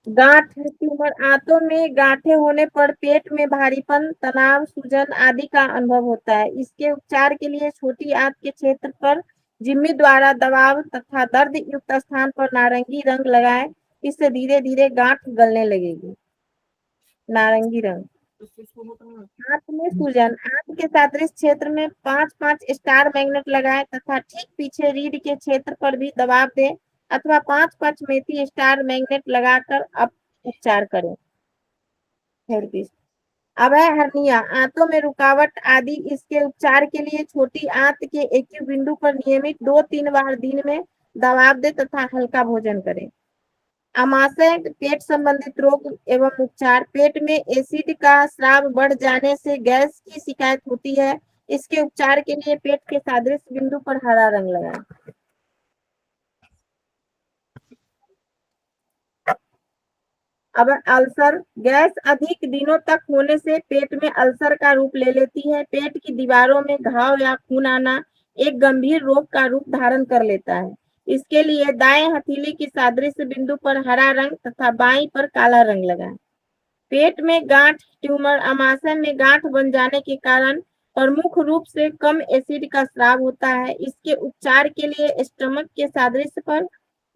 गांठ ट्यूमर, आंतों में गांठें होने पर पेट में भारीपन, तनाव, सूजन आदि का अनुभव होता है। इसके उपचार के लिए छोटी आंत के क्षेत्र पर जिम्मी द्वारा दबाव तथा दर्द युक्त स्थान पर नारंगी रंग लगाएं। इससे धीरे धीरे गांठ गलने लगेगी। नारंगी रंग, आंत में सूजन, आंत के सदृश क्षेत्र में 5-5 स्टार मैग्नेट लगाएं तथा ठीक पीछे रीढ़ के क्षेत्र पर भी दबाव दें अथवा 5-5 मेथी स्टार मैग्नेट लगाकर अब उपचार करें। थेरेपी। अब है हर्निया, आंतों में रुकावट आदि। इसके उपचार के लिए छोटी आंत के एक बिंदु पर नियमित 2-3 बार दिन में दबाव दे तथा हल्का भोजन करें। आमाशय, पेट संबंधित रोग एवं उपचार। पेट में एसिड का स्राव बढ़ जाने से गैस की शिकायत होती है। इसके उपचार के लिए पेट के सदृश बिंदु पर हरा रंग लगाएं। अब अल्सर, गैस अधिक दिनों तक होने से पेट में अल्सर का रूप ले लेती है। पेट की दीवारों में घाव या खून आना एक गंभीर रोग का रूप धारण कर लेता है। इसके लिए दाएं हथेली की सदृश बिंदु पर हरा रंग तथा बाईं पर काला रंग लगाएं। पेट में गांठ, ट्यूमर, आमाशय में गांठ बन जाने के कारण प्रमुख रूप से कम एसिड का स्राव होता है। इसके उपचार के लिए स्टमक के सदृश पर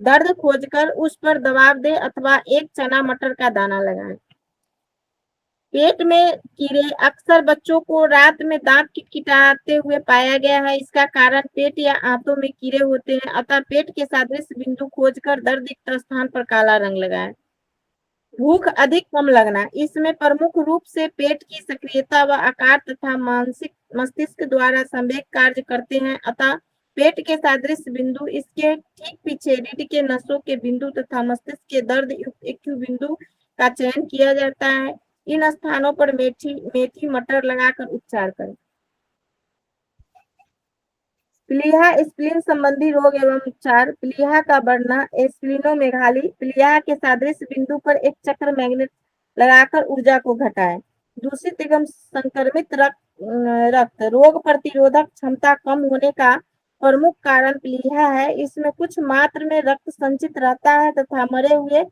दर्द खोजकर उस पर दबाव दे अथवा एक चना मटर का दाना लगाएं। पेट में कीड़े, अक्सर बच्चों को रात में दांत किटकिटाते हुए पाया गया है। इसका कारण पेट या आंतों में कीड़े होते हैं, अतः पेट के सदृश बिंदु खोजकर दर्द युक्त स्थान पर काला रंग लगाएं। भूख अधिक कम लगना, इसमें प्रमुख रूप से पेट की सक्रियता व आकार तथा मानसिक मस्तिष्क द्वारा संवेग कार्य करते हैं, अतः पेट के सदृश बिंदु, इसके ठीक पीछे रीढ़ के नसों के बिंदु तथा मस्तिष्क के दर्द युक्त एक्यू बिंदु का चयन किया जाता है। इन स्थानों पर मेथी मटर लगाकर उपचार करें। प्लीहा, स्प्लीन संबंधी रोग एवं उपचार। प्लीहा का बढ़ना, स्प्लीनोमेगाली। प्लीहा के सदृश बिंदु पर एक चक्र मैग्नेट लगाकर ऊर्जा को घटाएं। दूषित एवं संक्रमित रक्त, रोग प्रतिरोधक क्षमता कम होने का प्रमुख कारण प्लीहा है। इसमें कुछ मात्रा में रक्त संचित रहता है तथा मरे हुए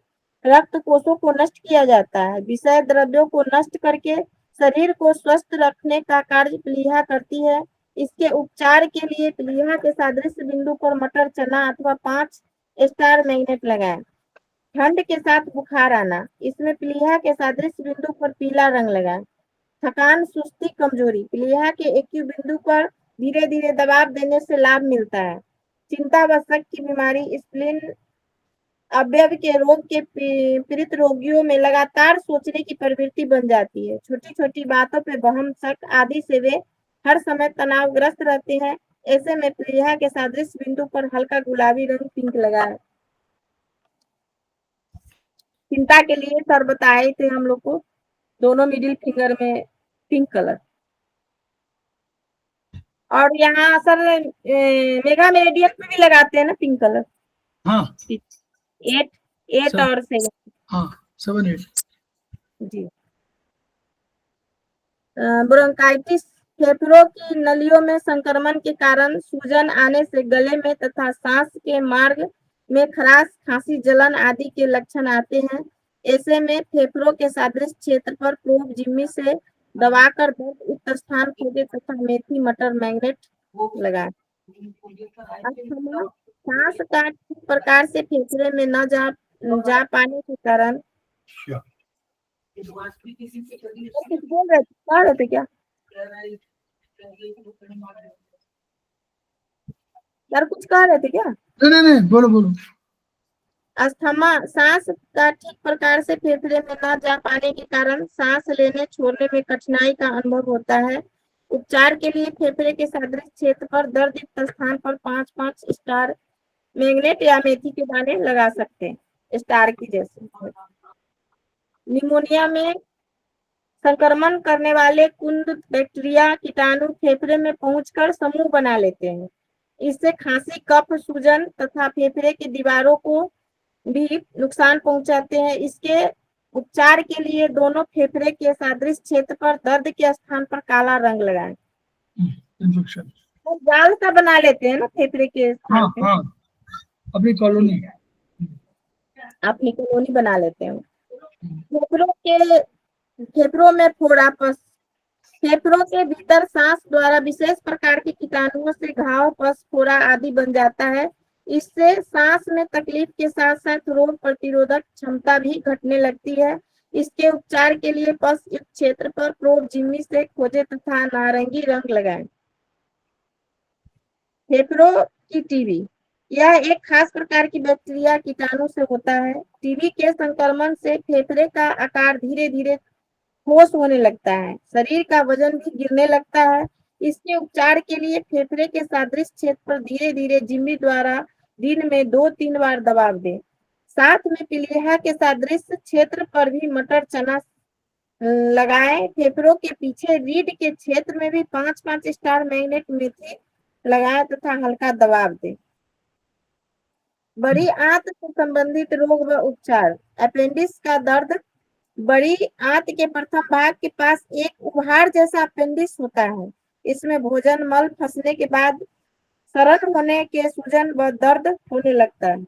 रक्त कोषों को नष्ट किया जाता है। विषय द्रव्यों को नष्ट करके शरीर को स्वस्थ रखने का कार्य प्लीहा करती है। इसके उपचार के लिए प्लीहा के सदृश बिंदु पर मटर, चना अथवा 5 स्टार मैग्नेट लगाएं। ठंड के साथ बुखार आना, इसमें प्लीहा के सदृश बिंदु पर पीला रंग लगाएं। थकान, सुस्ती, कमजोरी, प्लीहा के एक्यू बिंदु पर धीरे धीरे दबाव देने से लाभ मिलता है। चिंता व शक की बीमारी, स्प्लीन अवयव के रोग के पीड़ित रोगियों में लगातार सोचने की प्रवृत्ति बन जाती है। छोटी छोटी बातों पे वहम, शक आदि से वे हर समय तनावग्रस्त रहते हैं। ऐसे में प्लीहा के सदृश बिंदु पर हल्का गुलाबी रंग पिंक लगाएं। चिंता के लिए सर बताए थे हम लोग को, दोनों मिडिल फिंगर में पिंक कलर। और यहाँ सर मेगा मेरिडियन पे भी लगाते हैं ना पिंक कलर। हाँ 8 और 7। हाँ 7 8 जी। ब्रोंकाइटिस, फेफड़ों की नलियों में संक्रमण के कारण सूजन आने से गले में तथा सांस के मार्ग में खराश, खांसी, जलन आदि के लक्षण आते हैं। ऐसे में फेफड़ों के सदृश क्षेत्र पर प्रोब जिम्मी से दबाकर दर्द युक्त स्थान खोजे तथा मेथी मटर मैग्नेट लगाएं। अस्थमा, सांस का ठीक प्रकार से फेफड़े में न जा पाने के कारण कुछ बोल रहे थे क्या सर? कुछ कह रहे थे क्या? नहीं बोलो। अस्थमा, सांस का ठीक प्रकार से फेफड़े में न जा पाने के कारण सांस लेने छोड़ने में कठिनाई का अनुभव होता है। उपचार के लिए फेफड़े के सदृश क्षेत्र पर दर्द युक्त स्थान पर 5-5 स्टार मैग्नेट या मेथी के दाने लगा सकते हैं, स्टार की जैसे। निमोनिया में संक्रमण करने वाले कुंद बैक्टीरिया कीटाणु फेफड़े में पहुंचकर समूह बना लेते हैं। इससे खांसी, कफ, सूजन तथा फेफड़े की दीवारों को भी नुकसान पहुंचाते हैं। इसके उपचार के लिए दोनों फेफड़े के सदृश क्षेत्र पर दर्द के स्थान पर काला रंग लगाएं। इंजेक्शन तो जाल सा बना लेते हैं ना फेफड़े के स्थान पे। हाँ अपनी कॉलोनी बना लेते हैं। फेफड़ों में फोड़ा, पस, फेफड़ों के भीतर सांस द्वारा विशेष प्रकार के कीटाणुओं से घाव, पस, फोड़ा आदि बन जाता है। इससे सांस में तकलीफ के साथ साथ रोग प्रतिरोधक क्षमता भी घटने लगती है। इसके उपचार के लिए पस युक्त क्षेत्र पर प्रोब जिम्मी से खोजे तथा नारंगी रंग लगाएं। फेफड़ों की टीबी, यह एक खास प्रकार की बैक्टीरिया कीटाणु से होता है। टीबी के संक्रमण से फेफड़े का आकार धीरे धीरे ठोस होने लगता है, शरीर का वजन भी गिरने लगता है। इसके उपचार के लिए फेफड़े के सादृश क्षेत्र पर धीरे धीरे जिम्मी द्वारा दिन में 2-3 बार दबाव दें। साथ में प्लीहा के सादृश क्षेत्र पर भी मटर चना लगाएं। फेफड़ों के पीछे रीढ़ के क्षेत्र में भी 5-5 स्टार मैग्नेट मेथी लगाएं तथा हल्का दबाव दें। बड़ी आंत से संबंधित रोग व उपचार। अपेंडिक्स का दर्द। बड़ी आंत के प्रथम भाग के पास एक उभार जैसा अपेंडिक्स होता है। इसमें भोजन मल फंसने के बाद सरल होने के सूजन व दर्द होने लगता है।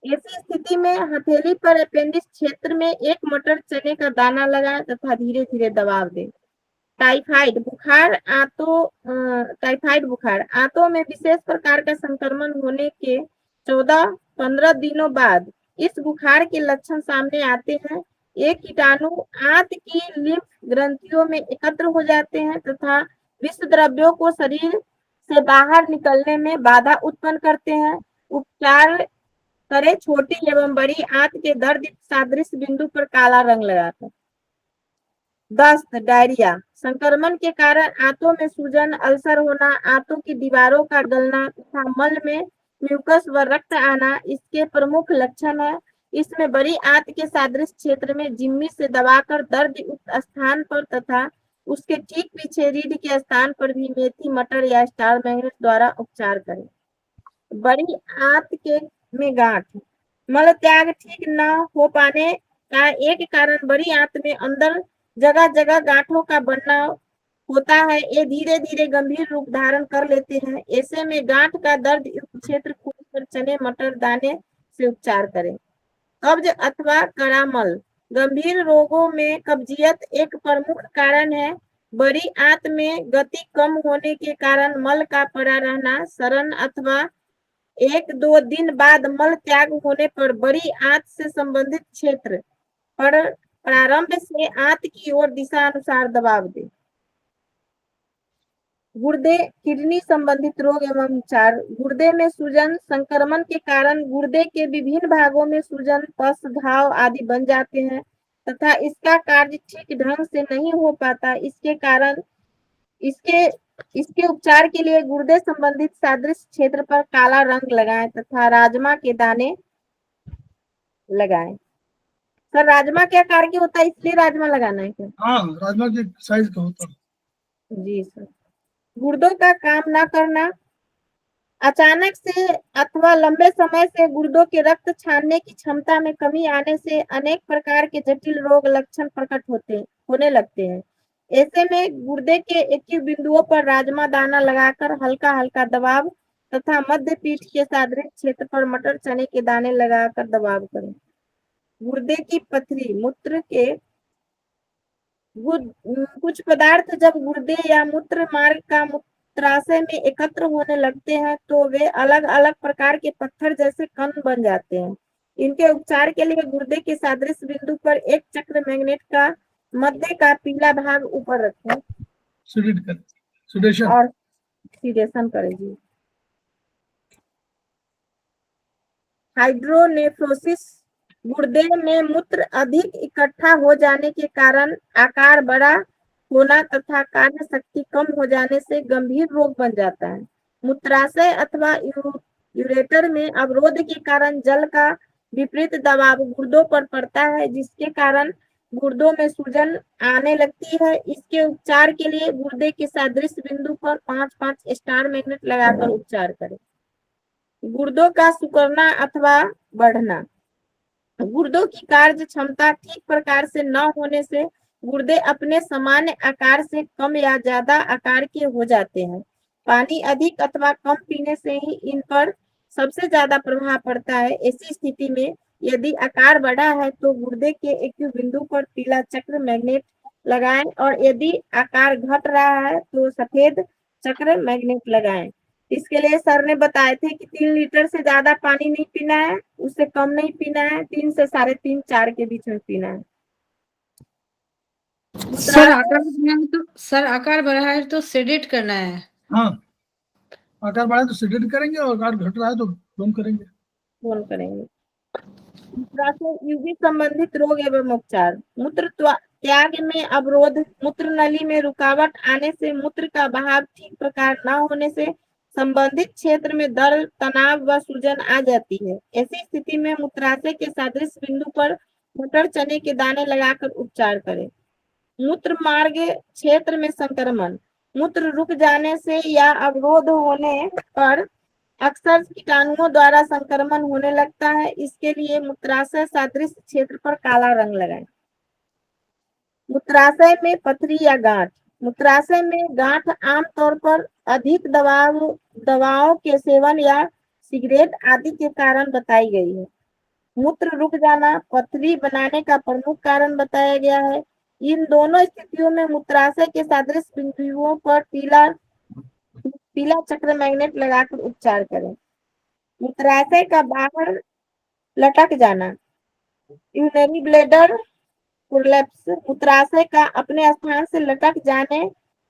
ऐसी स्थिति में हथेली पर अपेंडिक्स क्षेत्र में एक मटर चने का दाना लगाएं तथा धीरे धीरे दबाव दें। टाइफाइड बुखार आंतों में विशेष प्रकार का संक्रमण होने के 14-15 दिनों बाद इस बुखार के लक्षण सामने आते हैं। ये कीटाणु आंत की लिम्फ ग्रंथियों में एकत्र हो जाते हैं तथा विष द्रव्यों को शरीर से बाहर निकलने में बाधा उत्पन्न करते हैं। उपचार करें। छोटी एवं बड़ी आंत के दर्द सादृश बिंदु पर काला रंग लगाकर। दस्त, डायरिया, संक्रमण के कारण आंतों में सूजन, अल्सर होना, आंतों की दीवारों का गलना तथा मल में म्यूकस व रक्त आना इसके प्रमुख लक्षण है। इसमें बड़ी आंत के सादृश क्षेत्र में जिम्मी से दबाकर दर्द युक्त स्थान पर तथा उसके ठीक पीछे रीढ़ के स्थान पर भी मेथी, मटर या स्टार मैग्नेट द्वारा उपचार करें। बड़ी आंत के में गांठ, मल त्याग ठीक न हो पाने का एक कारण बड़ी आंत में अंदर जगह जगह गांठों का बनना होता है। ये धीरे धीरे गंभीर रूप धारण कर लेते हैं। ऐसे में गांठ का दर्द युक्त क्षेत्र खोलकर चने मटर दाने से उपचार करें। कब्ज अथवा कड़ामल, गंभीर रोगों में कब्जियत एक प्रमुख कारण है। बड़ी आंत में गति कम होने के कारण मल का पड़ा रहना, शरण अथवा 1-2 दिन बाद मल त्याग होने पर बड़ी आंत से संबंधित क्षेत्र पर प्रारंभ से आंत की ओर दिशा अनुसार दबाव दें। गुर्दे, किडनी संबंधित रोग एवं उपचार। गुर्दे में सूजन, संक्रमण के कारण गुर्दे के विभिन्न भागों में सूजन, पस, घाव आदि बन जाते हैं तथा इसका कार्य ठीक ढंग से नहीं हो पाता। इसके उपचार के लिए गुर्दे संबंधित सादृश क्षेत्र पर काला रंग लगाएं तथा राजमा के दाने लगाएं। सर, राजमा क्या कार्य होता है, इसलिए राजमा लगाना है क्या? हाँ, राजमा के साइज का होता है। जी सर। गुर्दों का काम ना करना। अचानक से अथवा लंबे समय से गुर्दों के रक्त छानने की क्षमता में कमी आने से अनेक प्रकार के जटिल रोग लक्षण प्रकट होने लगते हैं। ऐसे में गुर्दे के एक बिंदुओं पर राजमा दाना लगाकर हल्का हल्का दबाव तथा मध्य पीठ के सादृश क्षेत्र पर मटर चने के दाने लगाकर दबाव करें। गुर्दे की पथरी, मूत्र के कुछ पदार्थ जब गुर्दे या मूत्र मार्ग का मूत्राशय में एकत्र होने लगते हैं तो वे अलग अलग प्रकार के पत्थर जैसे कण बन जाते हैं। इनके उपचार के लिए गुर्दे के सादृश बिंदु पर एक चक्र मैग्नेट का मध्य का पीला भाग ऊपर रखें और सीडेशन करें। जी। हाइड्रोनेफ्रोसिस, गुर्दे में मूत्र अधिक इकट्ठा हो जाने के कारण आकार बड़ा होना तथा कार्य शक्ति कम हो जाने से गंभीर रोग बन जाता है। मूत्राशय अथवा यूरेटर में अवरोध के कारण जल का विपरीत दबाव गुर्दों पर पड़ता है जिसके कारण गुर्दों में सूजन आने लगती है। इसके उपचार के लिए गुर्दे के सादृश बिंदु पर 5-5 स्टार मैग्नेट लगाकर उपचार करें। गुर्दों का सिकुड़ना अथवा बढ़ना, गुर्दों की कार्य क्षमता ठीक प्रकार से न होने से गुर्दे अपने सामान्य आकार से कम या ज्यादा आकार के हो जाते हैं। पानी अधिक अथवा कम पीने से ही इन पर सबसे ज्यादा प्रभाव पड़ता है। ऐसी स्थिति में यदि आकार बढ़ा है तो गुर्दे के एक बिंदु पर पीला चक्र मैग्नेट लगाएं और यदि आकार घट रहा है तो सफेद चक्र मैग्नेट लगाएं। इसके लिए सर ने बताए थे कि 3 लीटर से ज्यादा पानी नहीं पीना है, उससे कम नहीं पीना है, 3 से 3.5 4 के बीच में पीना है। सर आकार बढ़ा है तो सेडेट करना है। हाँ, आकार बढ़ा है तो सेडेट करेंगे और आकार घट रहा है तो कम करेंगे। कौन करेंगे। दूसरा से यूवी संबंधित रोग एवं उपचार। मूत्र त्याग में अवरोध, मूत्र नली में रुकावट आने से, मूत्र का बहाव ठीक प्रकार न होने से संबंधित क्षेत्र में दर्द, तनाव व सूजन आ जाती है। ऐसी स्थिति में मूत्राशय के सदृश बिंदु पर मटर चने के दाने लगाकर उपचार करें। मूत्र मार्ग क्षेत्र में संक्रमण, मूत्र रुक जाने से या अवरोध होने पर अक्सर कीटाणुओं द्वारा संक्रमण होने लगता है। इसके लिए मूत्राशय सदृश क्षेत्र पर काला रंग लगाएं। मूत्राशय में पथरी या गांठ। मूत्राशय में गांठ आमतौर पर अधिक दवाओं के सेवन या सिगरेट आदि के कारण बताई गई है। मूत्र रुक जाना पथरी बनाने का प्रमुख कारण बताया गया है। इन दोनों स्थितियों में मूत्राशय के सदृश बिंदुओं पर पीला चक्र मैग्नेट लगाकर उपचार करें। मूत्राशय का बाहर लटक जाना, यूरिनरी ब्लैडर प्रोलैप्स, मूत्राशय का अपने स्थान से लटक जाने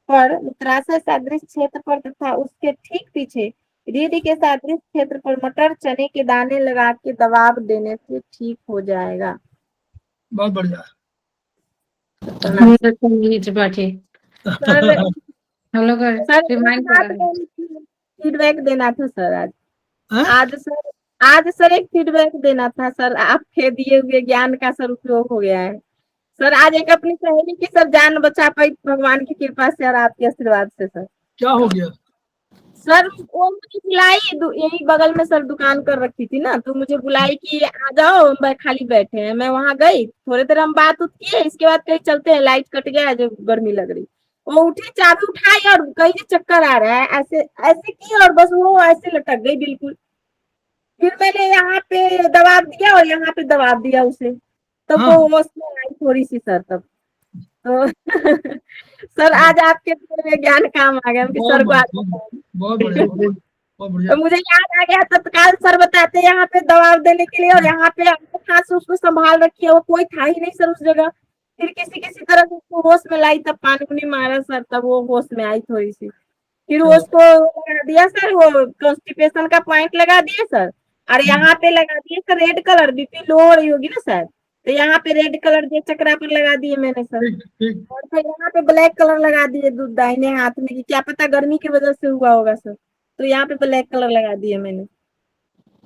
पर मूत्राशय सदृश क्षेत्र पर तथा उसके ठीक पीछे रीढ़ के सदृश क्षेत्र पर मटर चने के दाने लगा के दबाव देने से ठीक हो जाएगा। बहुत बढ़िया। सर हम लोग रिमाइंड फीडबैक देना था सर आज। हाँ? आज सर एक फीडबैक देना था सर, आपके दिए हुए ज्ञान का सर उपयोग हो गया है सर। आज एक अपनी सहेली की सर जान बचा पाई भगवान की कृपा से और आपके आशीर्वाद से सर। क्या हो गया सर? वो मुझे बुलाई, यही बगल में सर दुकान कर रखी थी ना, तो मुझे बुलाई कि आ जाओ, मैं खाली बैठे हैं। मैं वहां गई, थोड़ी देर हम बात किए, इसके बाद कहीं चलते हैं, लाइट कट गया, जो गर्मी लग रही। वो उठी, चाबी उठाई और कहीं चक्कर आ रहा है, ऐसे ऐसे की और बस वो ऐसे लटक गई बिल्कुल। फिर मैंने यहाँ पे दबाव दिया और यहाँ पे दबाव दिया उसे, तब हाँ। वो उसमें आई थोड़ी सी सर तब तो सर आज आपके में ज्ञान काम आ गया सर को। बहुत बढ़िया, बहुत बढ़िया। तो मुझे याद आ गया, तत्काल सर बताते यहाँ पे दबाव देने के लिए और यहाँ पे हाथ से उसको संभाल रखिए। वो कोई था ही नहीं सर उस जगह। फिर किसी तरह से उसको होश में लाई, तब पानी उनी मारा सर, तब वो होश में आई थोड़ी सी। फिर वो उसको लगा दिया सर, वो कॉन्स्टिपेशन का पॉइंट लगा दिए सर, और यहाँ पे लगा दिए sir red colour, BP low हो रही होगी ना सर, तो यहाँ पे रेड कलर जो चक्रा पर लगा दिए मैंने सर। और फिर यहाँ पे ब्लैक कलर लगा दिए दाहिने हाथ में, क्या पता गर्मी की वजह से हुआ होगा सर, तो यहाँ पे ब्लैक कलर लगा दिए मैंने।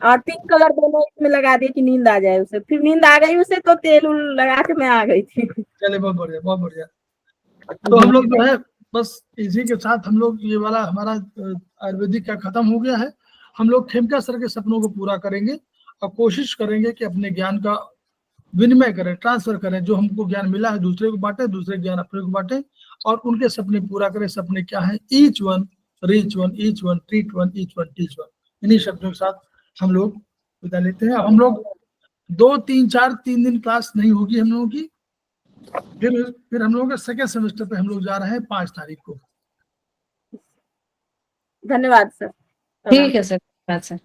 और पिंक कलर दोनों इसमें लगा दिए कि नींद आ जाए उसे। फिर नींद आ गई उसे, तो तेल उल लगा के मैं आ गई थी। चले, बहुत बढ़िया, बहुत बढ़िया। तो हम लोग जो है बस इसी के साथ हम लोग ये वाला हमारा आयुर्वेदिक का खत्म हो गया है। हम लोग खेमका सर के सपनों को पूरा करेंगे और कोशिश करेंगे कि अपने ज्ञान का विनिमय करें, ट्रांसफर करें। जो हमको ज्ञान मिला है दूसरे को बांटे, दूसरे ज्ञान अपने को बांटे और उनके सपने पूरा करें। सपने क्या है? Each one reach one, each one treat one, each one teach one. इन्हीं शब्दों के साथ हम लोग विदा लेते हैं। हम लोग 2 3 4 3 दिन क्लास नहीं होगी हम लोगों की। फिर हम लोगों का सेकेंड सेमेस्टर पे हम लोग जा रहे हैं 5 तारीख को। धन्यवाद सर। ठीक है सर।